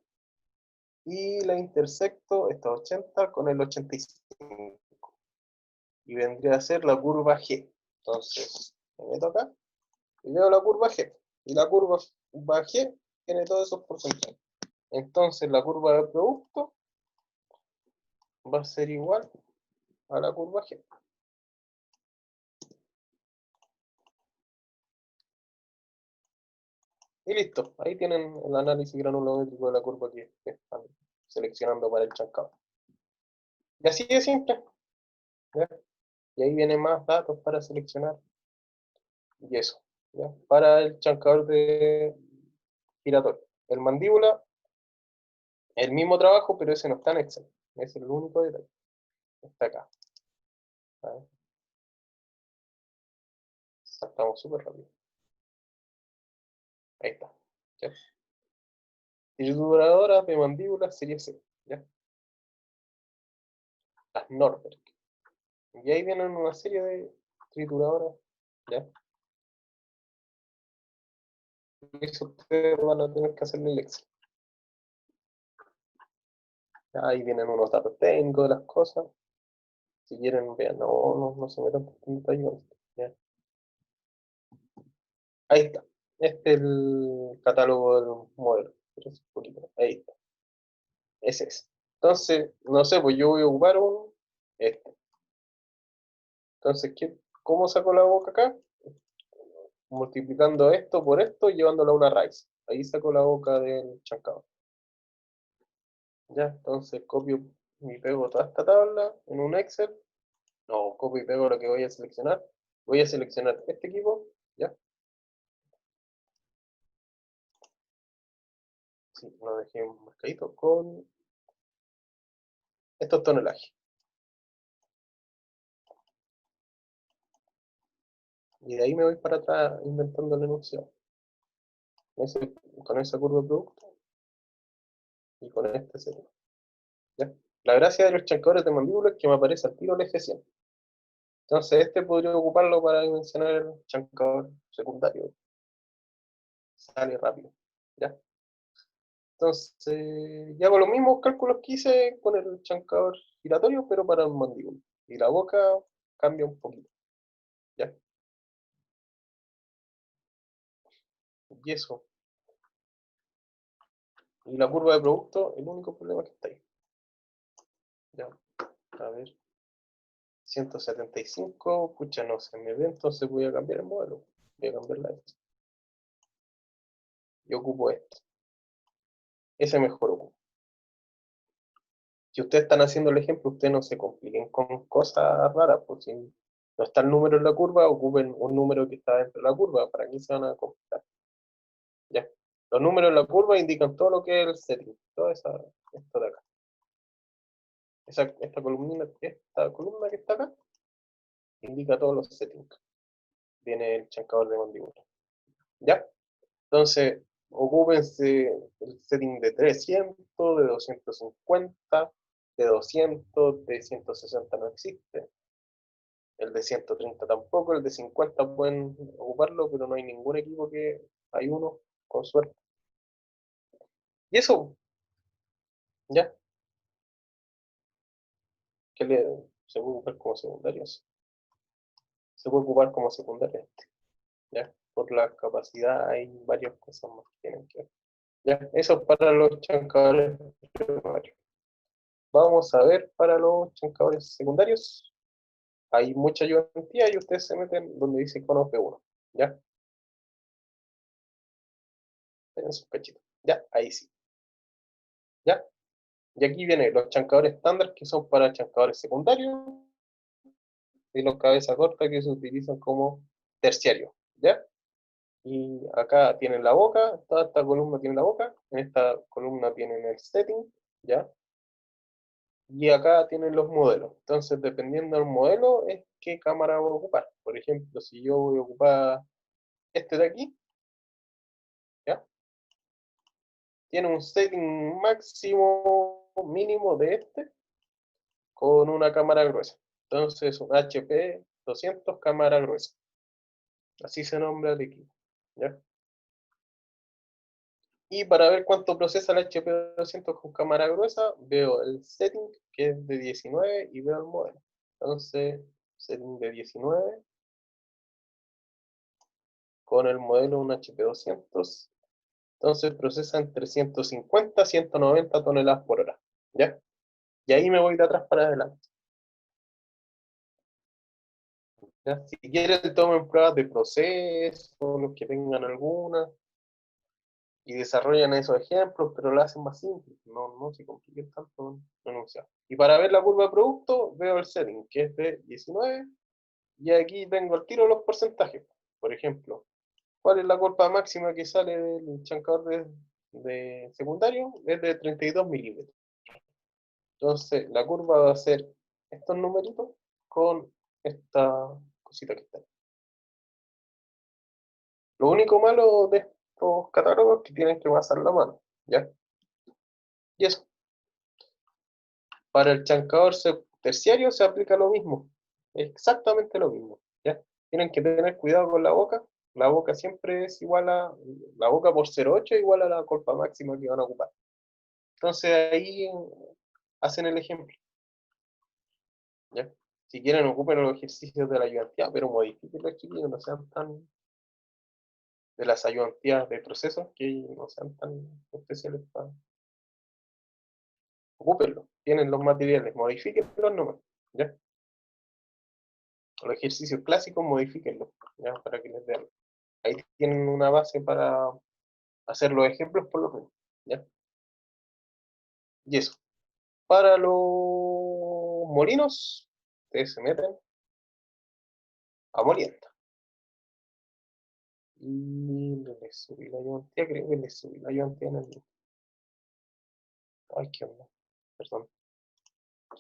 y la intersecto, esta 80, con el 85. Y vendría a ser la curva G. Entonces, me meto acá y veo la curva G. Y la curva G tiene todos esos porcentajes. Entonces, la curva de producto va a ser igual a la curva G. Y listo, ahí tienen el análisis granulométrico de la curva que están seleccionando para el chancado. Y así de simple, ¿ya? Y ahí vienen más datos para seleccionar. Y eso, ¿ya? Para el chancador de giratorio. El mandíbula, el mismo trabajo, pero ese no está en Excel. Ese es el único detalle. Está acá. ¿Vale? Saltamos súper rápido. Ahí está. ¿Ya? Trituradoras de mandíbula serie C. ¿Ya? Las Norberg. Y ahí vienen una serie de trituradoras. ¿Ya? Eso ustedes van a tener que hacerle el Excel. Ahí vienen unos datos técnicos de las cosas. Si quieren, vean, no se metan en detalle con esto. ¿Ya? Ahí está. Este es el catálogo del modelo. Ahí está. Ese es. Entonces, no sé, pues yo voy a ocupar este. Entonces, ¿cómo saco la boca acá? Multiplicando esto por esto y llevándolo a una raíz. Ahí saco la boca del chancador. Ya, entonces copio y pego toda esta tabla en un Excel. No, copio y pego lo que voy a seleccionar. Voy a seleccionar este equipo, ¿ya? Sí, lo dejé marcadito con estos tonelajes. Y de ahí me voy para atrás inventando el enunciado. Con esa curva de producto y con este sería. ¿Ya? La gracia de los chancadores de mandíbula es que me aparece al tiro el F100. Entonces este podría ocuparlo para dimensionar el chancador secundario. Sale rápido. ¿Ya? Entonces, ya hago los mismos cálculos que hice con el chancador giratorio, pero para el mandíbula. Y la boca cambia un poquito. ¿Ya? Y eso. Y la curva de producto, el único problema que está ahí. Ya. A ver. 175, pucha, no se me ve, entonces voy a cambiar el modelo. Voy a cambiar la X. Y ocupo este. Ese mejor ocupo. Si ustedes están haciendo el ejemplo, ustedes no se compliquen con cosas raras, pues si no está el número en la curva, ocupen un número que está dentro de la curva, para que se van a complicar. ¿Ya? Los números en la curva indican todo lo que es el setting, toda esto de acá. Esta columna que está acá indica todos los settings. Viene el chancador de mandíbula. ¿Ya? Entonces, ocúpense el setting de 300, de 250, de 200, de 160 no existe. El de 130 tampoco, el de 50 pueden ocuparlo, pero no hay ningún equipo que hay uno, con suerte. Y eso, ya, que se puede ocupar como secundario. Se puede ocupar como secundario, ya. Por la capacidad hay varias cosas más que tienen que ver. Ya, eso es para los chancadores primarios. Vamos a ver para los chancadores secundarios. Hay mucha ayudantía y ustedes se meten donde dice icono P1. ¿Ya? Tienen sus cachitos. Ya, ahí sí. ¿Ya? Y aquí vienen los chancadores estándar que son para chancadores secundarios y los cabeza corta que se utilizan como terciarios. ¿Ya? Y acá tienen la boca, toda esta columna tiene la boca, en esta columna tienen el setting, ¿ya? Y acá tienen los modelos. Entonces, dependiendo del modelo, es qué cámara voy a ocupar. Por ejemplo, si yo voy a ocupar este de aquí, ¿ya? Tiene un setting máximo mínimo de este con una cámara gruesa. Entonces, un HP 200 cámara gruesa. Así se nombra el equipo, ¿ya? Y para ver cuánto procesa el HP 200 con cámara gruesa, veo el setting, que es de 19, y veo el modelo. Entonces, setting de 19, con el modelo un HP 200, entonces procesa entre 150 y 190 toneladas por hora, ¿ya? Y ahí me voy de atrás para adelante. ¿Ya? Si quieren, tomen pruebas de proceso, los que tengan alguna, y desarrollan esos ejemplos, pero lo hacen más simple, no se compliquen tanto en enunciado. Y para ver la curva de producto, veo el setting, que es de 19, y aquí tengo el tiro los porcentajes. Por ejemplo, ¿cuál es la curva máxima que sale del chancador de secundario? Es de 32 milímetros. Entonces, la curva va a ser estos numeritos con esta cosita que está ahí. Lo único malo de estos catálogos es que tienen que pasar la mano, ¿ya? Y eso. Para el chancador terciario se aplica lo mismo, exactamente lo mismo, ¿ya? Tienen que tener cuidado con la boca siempre es igual la boca por 0,8 es igual a la colpa máxima que van a ocupar. Entonces ahí hacen el ejemplo, ¿ya? Si quieren ocupen los ejercicios de la ayudantía, pero modifiquen los chiquillos, no sean tan de las ayudantías de procesos que no sean tan especiales para ocúpenlo, tienen los materiales, modifíquenlos nomás, ¿ya? Los ejercicios clásicos, modifíquenlos, ¿ya? Para que les den. Ahí tienen una base para hacer los ejemplos por lo menos, ¿ya? Y eso. Para los molinos, ustedes se meten a molienda. Y les subí la ayudantía, creo que les subí la ayudantía en el... Ay, qué onda. Perdón.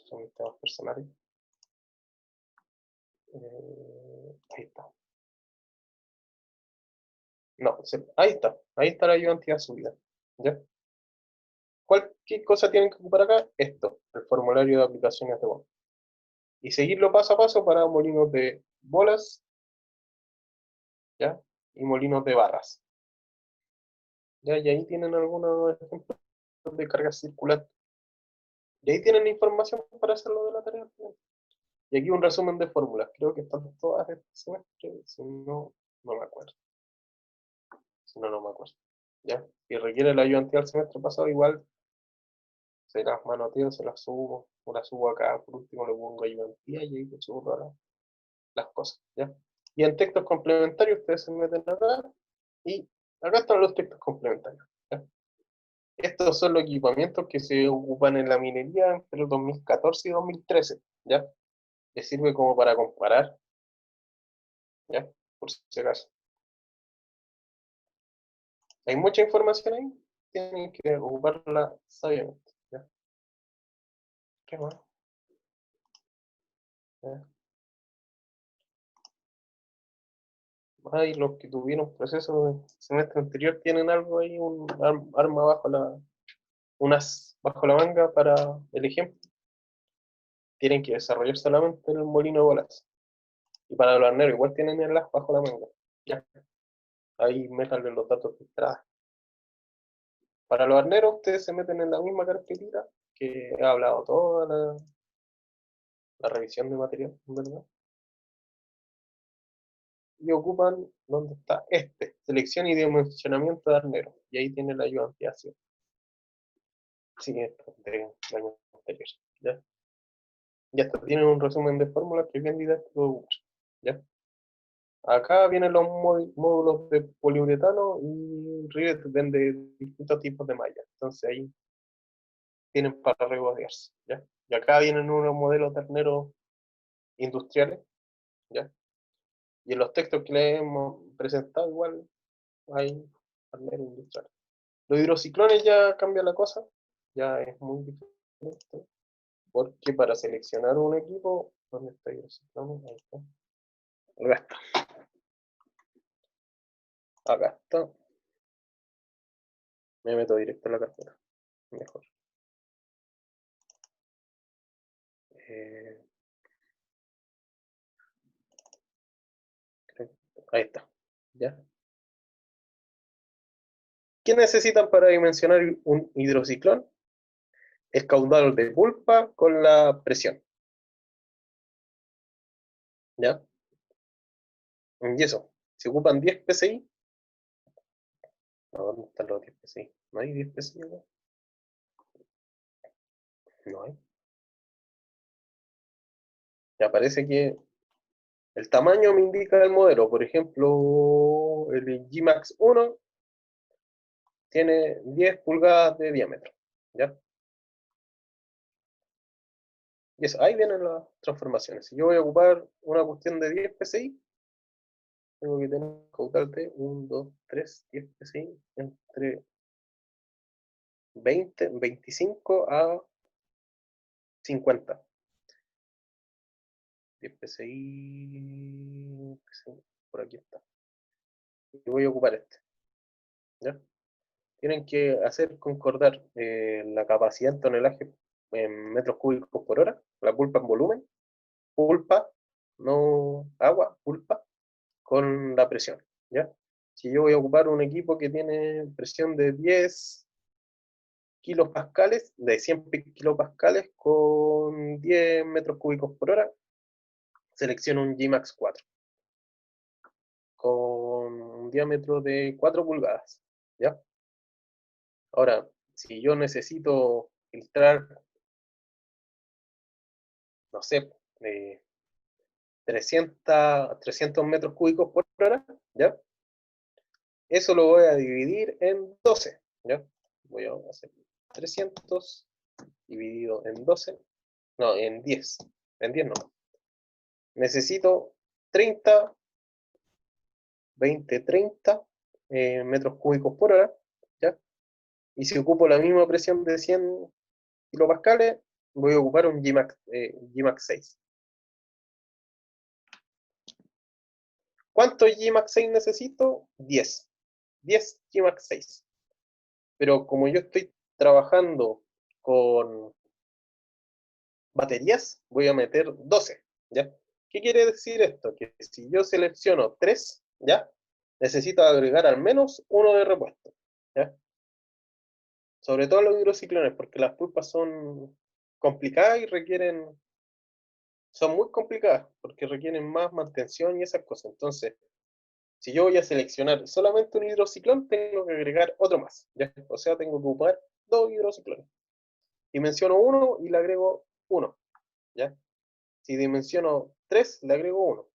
Son mis temas personales. Ahí está. No, ahí está. Ahí está la ayudantía subida. ¿Ya? ¿Qué cosa tienen que ocupar acá? Esto, el formulario de aplicaciones de bono. Y seguirlo paso a paso para molinos de bolas, ¿ya? Y molinos de barras. ¿Ya? Y ahí tienen algunos ejemplos de carga circular. Y ahí tienen información para hacerlo de la tarea. Y aquí un resumen de fórmulas. Creo que están todas este semestre. Si no, no me acuerdo. Si no, no me acuerdo. ¿Ya? Si requiere la ayudantía del semestre pasado, igual se las manoteo, se las subo. O las subo acá. Por último le pongo ayudantía y ahí le subo todas las cosas. ¿Ya? Y en textos complementarios ustedes se meten acá. Y acá están los textos complementarios. ¿Ya? Estos son los equipamientos que se ocupan en la minería entre el 2014 y 2013, ¿ya? Les sirve como para comparar, ¿ya? Por si acaso. Hay mucha información ahí, tienen que ocuparla sabiamente, ¿ya? ¿Qué más? ¿Ya? Ay, los que tuvieron proceso del semestre anterior tienen algo ahí, un arma bajo la manga para el ejemplo. Tienen que desarrollar solamente el molino de bolas. Y para los arneros igual tienen el as bajo la manga. Ya. Ahí métanle los datos de entrada. Para los arneros, ustedes se meten en la misma carpetita que he hablado toda la revisión de material, ¿verdad? Y ocupan, ¿dónde está? Selección y dimensionamiento de arneros. Y ahí tiene la ayudantiación. Sí, esto del año anterior. ¿Ya? Ya está, tienen un resumen de fórmulas que es bien didáctico. ¿Ya? Acá vienen los módulos de poliuretano y rivet de distintos tipos de malla. Entonces ahí tienen para regodearse, ¿ya? Y acá vienen unos modelos de arneros industriales, ¿ya? Y en los textos que les hemos presentado igual hay arneros industriales. Los hidrociclones ya cambia la cosa, ya es muy diferente, porque para seleccionar un equipo, ¿dónde está hidrociclones? Ahí está. Acá está. Acá está. Me meto directo en la carpeta. Mejor. Ahí está. ¿Ya? ¿Qué necesitan para dimensionar un hidrociclón? El caudal de pulpa con la presión. ¿Ya? Y eso, se ocupan 10 PSI. ¿Dónde están los 10 PSI? ¿No hay 10 PSI acá? No hay. Ya parece que el tamaño me indica el modelo. Por ejemplo, el GMAX 1 tiene 10 pulgadas de diámetro. ¿Ya? Y eso, ahí vienen las transformaciones. Si yo voy a ocupar una cuestión de 10 PSI, tengo que tener un caudal de 1, 2, 3, 10 PSI entre 20, 25 a 50. 10 PSI, por aquí está. y voy a ocupar este. ¿Ya? Tienen que hacer concordar la capacidad en tonelaje en metros cúbicos por hora, la pulpa en volumen, pulpa, no agua, pulpa, con la presión. ¿Ya? Si yo voy a ocupar un equipo que tiene presión de 10 kilopascales, de 100 kilopascales con 10 metros cúbicos por hora, selecciono un Gmax 4 con un diámetro de 4 pulgadas. ¿Ya? Ahora, si yo necesito filtrar, no sé, 300 metros cúbicos por hora, ¿ya? Eso lo voy a dividir en 12, ¿ya? Voy a hacer 300 dividido en 12, no, en 10 no. Necesito 30, 20, 30 metros cúbicos por hora, ¿ya? Y si ocupo la misma presión de 100 kilopascales, voy a ocupar un Gmax 6. ¿Cuántos Gmax 6 necesito? 10. 10 Gmax 6. Pero como yo estoy trabajando con baterías, voy a meter 12, ¿ya? ¿Qué quiere decir esto? Que si yo selecciono 3, ¿ya? Necesito agregar al menos uno de repuesto, ¿ya? Sobre todo los hidrociclones, porque las pulpas son complicadas y son muy complicadas, porque requieren más mantención y esas cosas. Entonces, si yo voy a seleccionar solamente un hidrociclón, tengo que agregar otro más, ¿ya? O sea, tengo que ocupar 2 hidrociclones. Dimensiono 1 y le agrego 1, ¿ya? Si dimensiono 3, le agrego 1.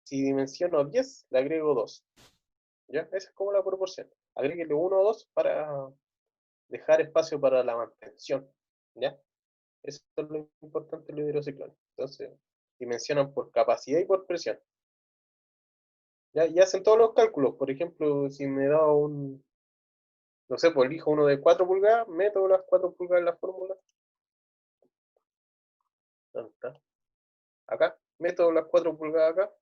Si dimensiono 10, le agrego 2. ¿Ya? Esa es como la proporción. Agréguele 1 o 2 para dejar espacio para la mantención. ¿Ya? Eso es lo importante de los hidrociclones. Entonces, dimensionan por capacidad y por presión. ¿Ya? Y hacen todos los cálculos. Por ejemplo, si me da no sé, pues elijo uno de 4 pulgadas, meto las 4 pulgadas en la fórmula. ¿Dónde está? Acá, meto las 4 pulgadas acá.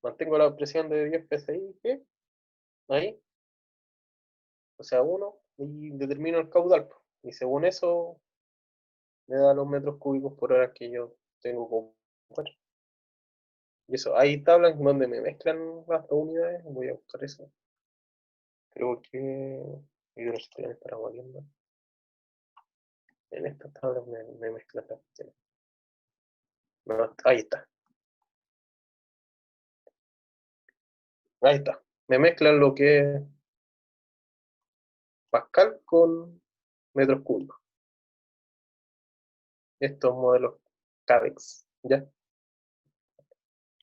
Mantengo la presión de 10 psi, ¿qué? Ahí, o sea, 1, y determino el caudal. Y según eso, me da los metros cúbicos por hora que yo tengo que ocupar. Y eso, hay tablas donde me mezclan las dos unidades, voy a buscar eso. Creo que hidrociclones para molienda. En estas tablas me mezclan las cuestiones. No, ahí está. Ahí está. Me mezclan lo que es Pascal con metros cúbicos. Estos modelos CABEX, ¿ya?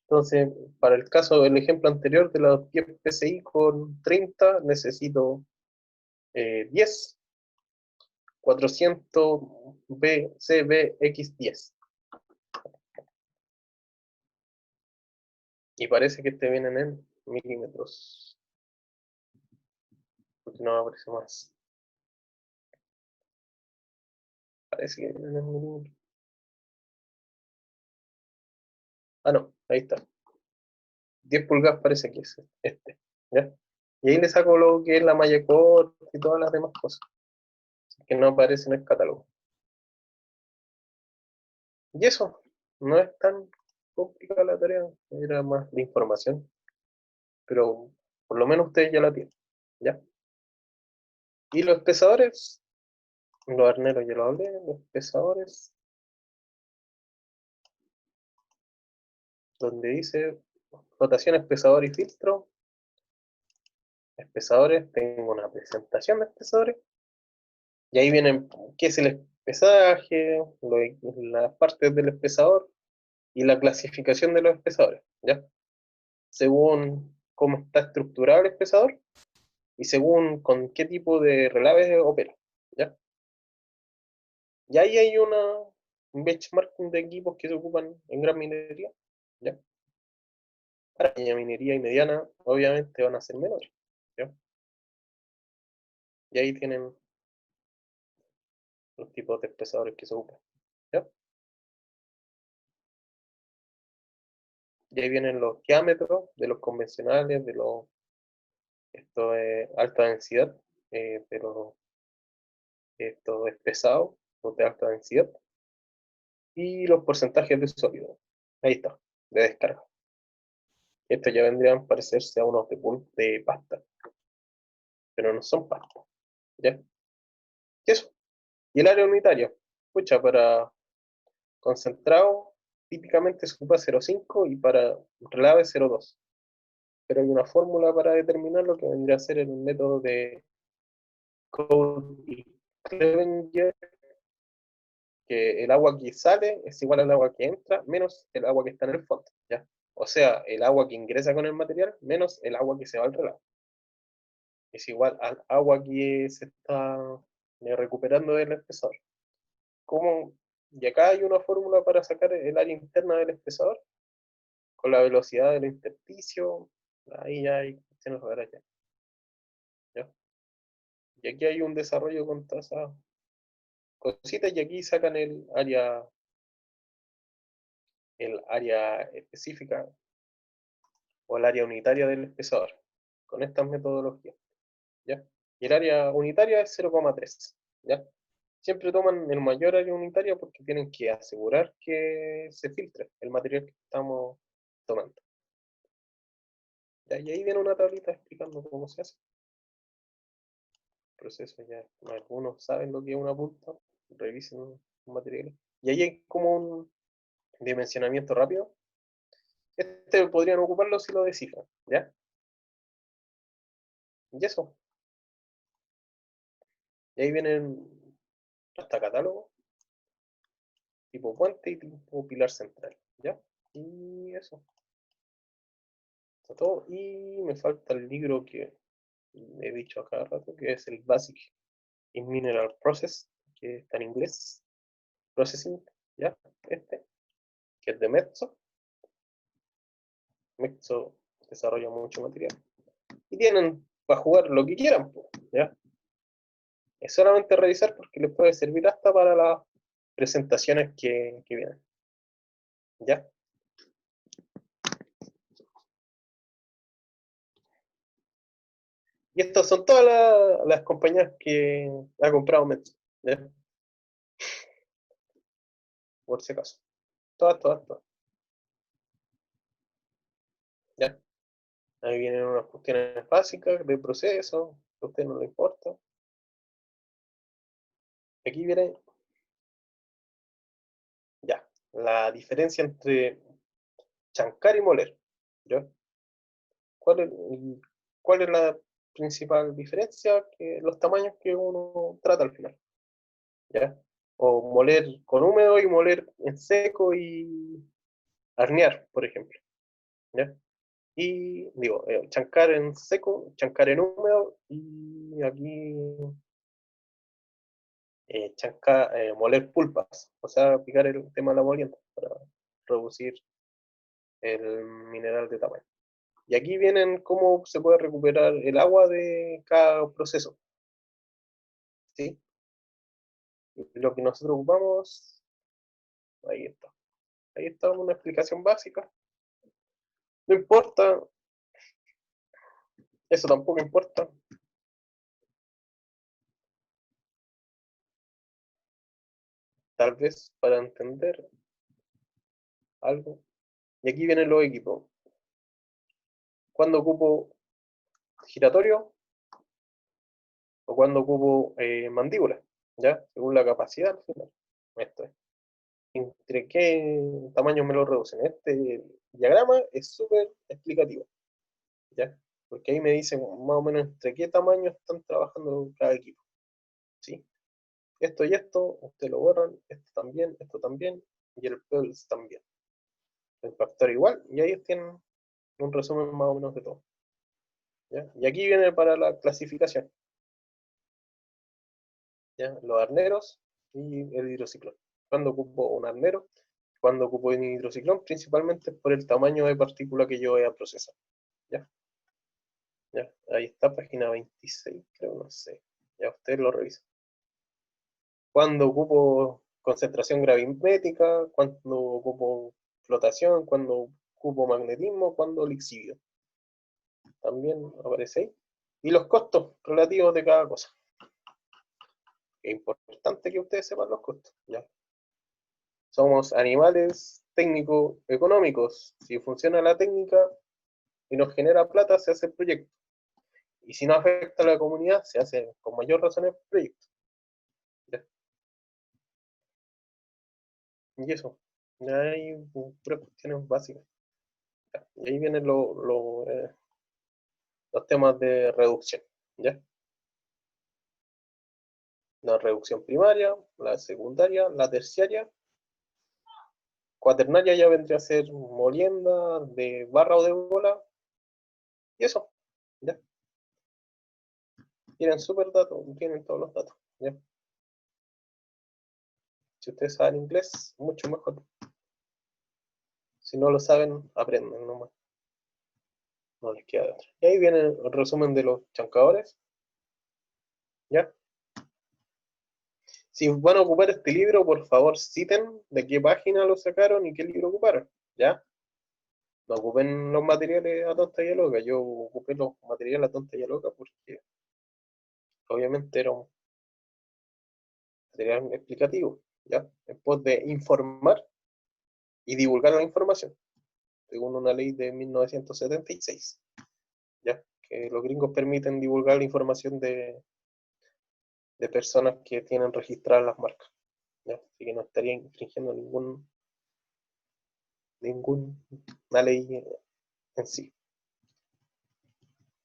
Entonces, para el caso del ejemplo anterior de los 10 PSI con 30, necesito 10, 400 BCBX10. Y parece que este vienen en milímetros. Porque no aparece más. Parece que vienen en milímetros. Ah, no, ahí está. 10 pulgadas parece que es este. ¿Ya? Y ahí le saco lo que es la malla corta y todas las demás cosas. Que no aparecen en el catálogo. Y eso, no es tan complicada la tarea. Era más de información. Pero por lo menos ustedes ya la tienen. ¿Ya? Y los pesadores, los arneros ya lo hablé, los pesadores, donde dice rotación, espesador y filtro. Espesadores, tengo una presentación de espesadores. Y ahí vienen qué es el espesaje, las partes del espesador y la clasificación de los espesadores, ¿ya? Según cómo está estructurado el espesador y según con qué tipo de relaves opera, ¿ya? Y ahí hay un benchmarking de equipos que se ocupan en gran minería, ¿ya? Para pequeña minería y mediana, obviamente van a ser menores, ¿ya? Y ahí tienen los tipos de espesadores que se ocupan, ¿ya? Y ahí vienen los diámetros de los convencionales, de los Esto es alta densidad, pero esto es pesado, o de alta densidad. Y los porcentajes de sólido. Ahí está, de descarga. Estos ya vendrían a parecerse a unos de pasta, pero no son pasta. ¿Ya? ¿Y eso? Y el área unitaria. Pucha, para concentrado típicamente se ocupa 0,5 y para relave 0,2. Pero hay una fórmula para determinar lo que vendría a ser el método de Code y Clevenger, que el agua que sale es igual al agua que entra menos el agua que está en el fondo, ¿ya? O sea, el agua que ingresa con el material menos el agua que se va al relave. Es igual al agua que se está recuperando del espesor. ¿Cómo? Y acá hay una fórmula para sacar el área interna del espesor con la velocidad del intersticio. Ahí ya hay cuestiones raras ya. ¿Ya? Y aquí hay un desarrollo con todas esas cositas y aquí sacan el área específica o el área unitaria del espesor con estas metodologías. ¿Ya? Y el área unitaria es 0,3. ¿Ya? Siempre toman el mayor área unitaria porque tienen que asegurar que se filtre el material que estamos tomando. ¿Ya? Y ahí viene una tablita explicando cómo se hace. El proceso ya, algunos saben lo que es una punta, revisen un material. Y ahí hay como un dimensionamiento rápido. Este podrían ocuparlo si lo descifran, ¿ya? Y eso. Y ahí vienen hasta catálogo, tipo puente y tipo pilar central, ¿ya? Y eso. Está todo. Y me falta el libro que he dicho a cada rato, que es el Basic in Mineral Process, que está en inglés. Processing, ¿ya? Este, que es de Mezzo. Mezzo desarrolla mucho material. Y tienen para jugar lo que quieran, ¿ya? Es solamente revisar porque les puede servir hasta para las presentaciones que vienen, ¿ya? Y estas son todas las compañías que ha comprado Metso, ¿ya? Por si acaso. Todas, todas, todas. ¿Ya? Ahí vienen unas cuestiones básicas de proceso, que a usted no le importa. Aquí viene, ya, la diferencia entre chancar y moler, ¿ya? ¿Cuál es la principal diferencia? Que los tamaños que uno trata al final, ¿ya? O moler con húmedo y moler en seco y arnear, por ejemplo, ¿ya? Y digo, chancar en seco, chancar en húmedo y aquí moler pulpas, o sea, picar el tema de la molienda para reducir el mineral de tamaño. Y aquí vienen cómo se puede recuperar el agua de cada proceso, ¿sí? Y lo que nosotros ocupamos, ahí está. Ahí está una explicación básica. No importa, eso tampoco importa. Tal vez para entender algo. Y aquí vienen los equipos. ¿Cuándo ocupo giratorio? ¿O cuándo ocupo mandíbula? ¿Ya? Según la capacidad al final. Esto es. ¿Entre qué tamaños me lo reducen? Este diagrama es súper explicativo, ¿ya? Porque ahí me dicen más o menos entre qué tamaño están trabajando cada equipo, ¿sí? Esto y esto, ustedes lo borran, esto también, y el PELS también. El factor igual, y ahí tienen un resumen más o menos de todo, ¿ya? Y aquí viene para la clasificación, ¿ya? Los arneros y el hidrociclón. ¿Cuándo ocupo un arnero? ¿Cuándo ocupo un hidrociclón? Principalmente por el tamaño de partícula que yo voy a procesar, ¿ya? ¿Ya? Ahí está, página 26, creo, no sé. Ya ustedes lo revisan. ¿Cuándo ocupo concentración gravimétrica? ¿Cuándo ocupo flotación? ¿Cuándo ocupo magnetismo? ¿Cuándo lixivido? También aparece ahí. Y los costos relativos de cada cosa. Es importante que ustedes sepan los costos, ¿ya? Somos animales técnico-económicos. Si funciona la técnica y nos genera plata, se hace el proyecto. Y si no afecta a la comunidad, se hace con mayor razón el proyecto. ¿Ya? Y eso. Ya hay puras cuestiones básicas. ¿Ya? Y ahí vienen los temas de reducción. ¿Ya? La reducción primaria, la secundaria, la terciaria. Cuaternaria ya vendría a ser molienda de barra o de bola. Y eso. ¿Ya? Tienen súper datos, tienen todos los datos. ¿Ya? Si ustedes saben inglés, mucho mejor. Si no lo saben, aprenden nomás. No les queda de otra. Y ahí viene el resumen de los chancadores. ¿Ya? Si van a ocupar este libro, por favor citen de qué página lo sacaron y qué libro ocuparon. ¿Ya? No ocupen los materiales a tonta y a loca. Yo ocupé los materiales a tonta y a loca porque obviamente era un material explicativo. ¿Ya? Después de informar y divulgar la información, según una ley de 1976. ¿Ya? Que los gringos permiten divulgar la información de personas que tienen registradas las marcas. ¿Ya? Así que no estaría infringiendo ninguna ley en sí.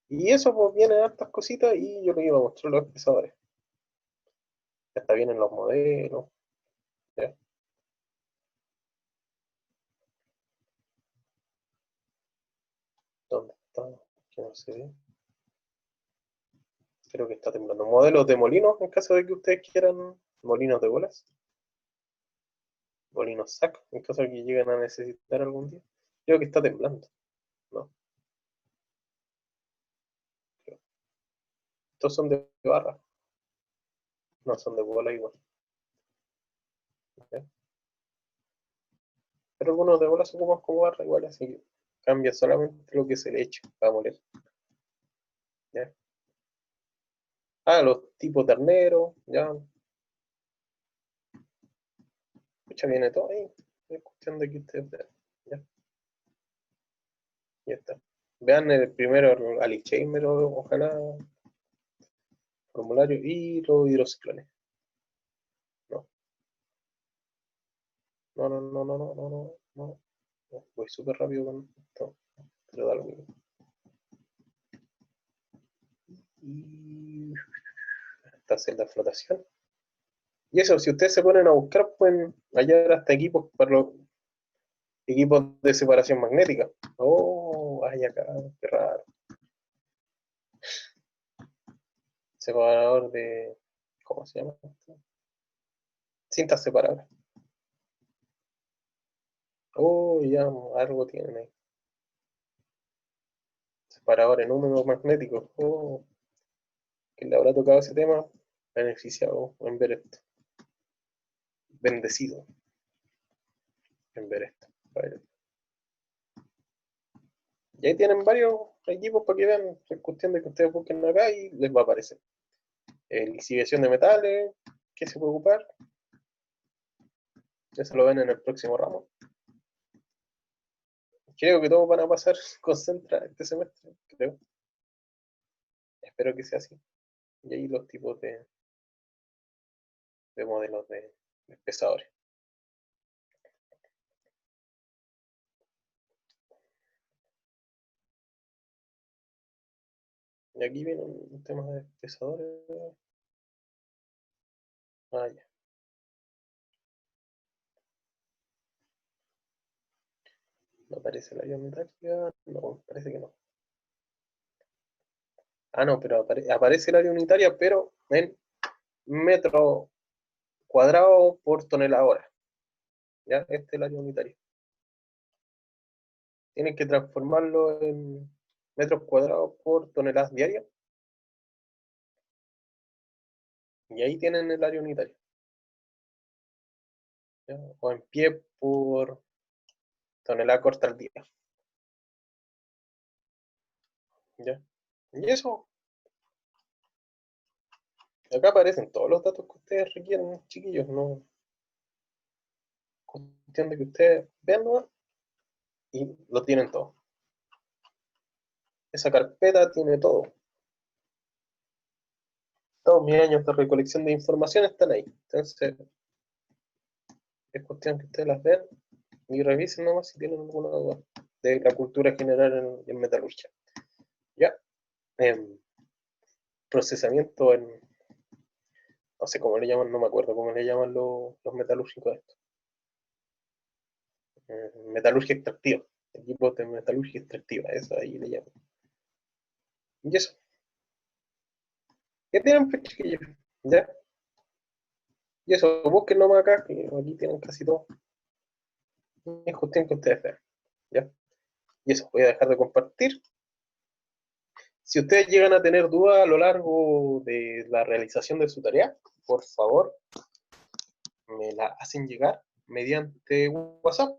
Y eso pues vienen hartas cositas y yo les iba a mostrar los expresadores. Ya está vienen los modelos. ¿Ya? ¿Dónde está? Que no se ve. Creo que está temblando. Modelos de molinos, en caso de que ustedes quieran molinos de bolas. Molinos SAC, en caso de que lleguen a necesitar algún día. Creo que está temblando. No. Creo. Estos son de barra. No, son de bola igual. ¿Ya? Pero algunos de bola se ocupan como barra igual, así que cambia solamente lo que se le echa para moler. ¿Ya? Ah, los tipos ternero, ya. Escucha, viene todo ahí. Es cuestión de que ustedes vean. ¿Ya? Ya está. Vean el primero, Alice Chamber, ojalá, formulario y los hidrociclones. No. No, no, no, no, no, no, no, no. Voy súper rápido con esto, pero da lo mismo. Y esta celda de flotación. Y eso, si ustedes se ponen a buscar, pueden hallar hasta equipos para los equipos de separación magnética. Oh, ay, acá, qué raro. Separador de. ¿Cómo se llama esto? Cintas separables. Oh, ya, algo tienen ahí. Separador en húmedo magnético. Oh, que le habrá tocado ese tema, beneficiado en ver esto. Bendecido en ver esto. Y ahí tienen varios equipos para que vean. Es cuestión de que ustedes busquen acá y les va a aparecer. Exhibición de metales, ¿qué se puede ocupar? Eso lo ven en el próximo ramo. Creo que todos van a pasar con Centra este semestre, creo. Espero que sea así. Y ahí los tipos de modelos de pesadores. Y aquí vienen un tema de pesadores. Ah, ya. ¿No aparece la área unitaria? No, parece que no. Ah, no, pero aparece el área unitaria, pero en metro cuadrado por tonelada hora. ¿Ya? Este es el área unitaria. Tienen que transformarlo en metros cuadrados por toneladas diarias. Y ahí tienen el área unitaria. ¿Ya? O en pie por tonelada corta al día. ¿Ya? Y eso, Acá aparecen todos los datos que ustedes requieren, chiquillos, no. Cuestión de que ustedes vean nomás y lo tienen todo. Esa carpeta tiene todo. Todos mis años de recolección de información están ahí. Entonces, es cuestión que ustedes las vean y revisen nomás si tienen alguna duda de la cultura general en metalurgia. Ya. Procesamiento en, no sé cómo le llaman, no me acuerdo cómo le llaman los metalúrgicos a esto. Metalurgia extractiva, equipos de metalurgia extractiva, eso ahí le llaman. Y eso. ¿Qué tienen, pues, chiquillos? ¿Ya? Y eso, busquen nomás acá, que aquí tienen casi todo. Es cuestión que ustedes vean. ¿Ya? Y eso, voy a dejar de compartir. Si ustedes llegan a tener dudas a lo largo de la realización de su tarea, por favor, me la hacen llegar mediante WhatsApp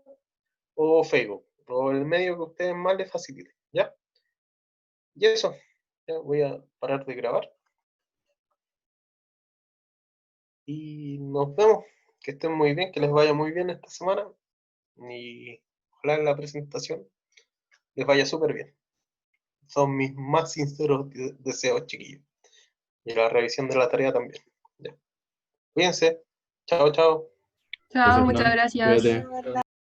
o Facebook, o el medio que a ustedes más les facilite, ¿ya? Y eso, ya voy a parar de grabar. Y nos vemos, que estén muy bien, que les vaya muy bien esta semana, y ojalá en la presentación les vaya súper bien. Son mis más sinceros deseos, chiquillos. Y la revisión de la tarea también. ¿Ya? Cuídense. Chao, chao. Chao, Gracias, muchas Fernando. gracias. Cuídate.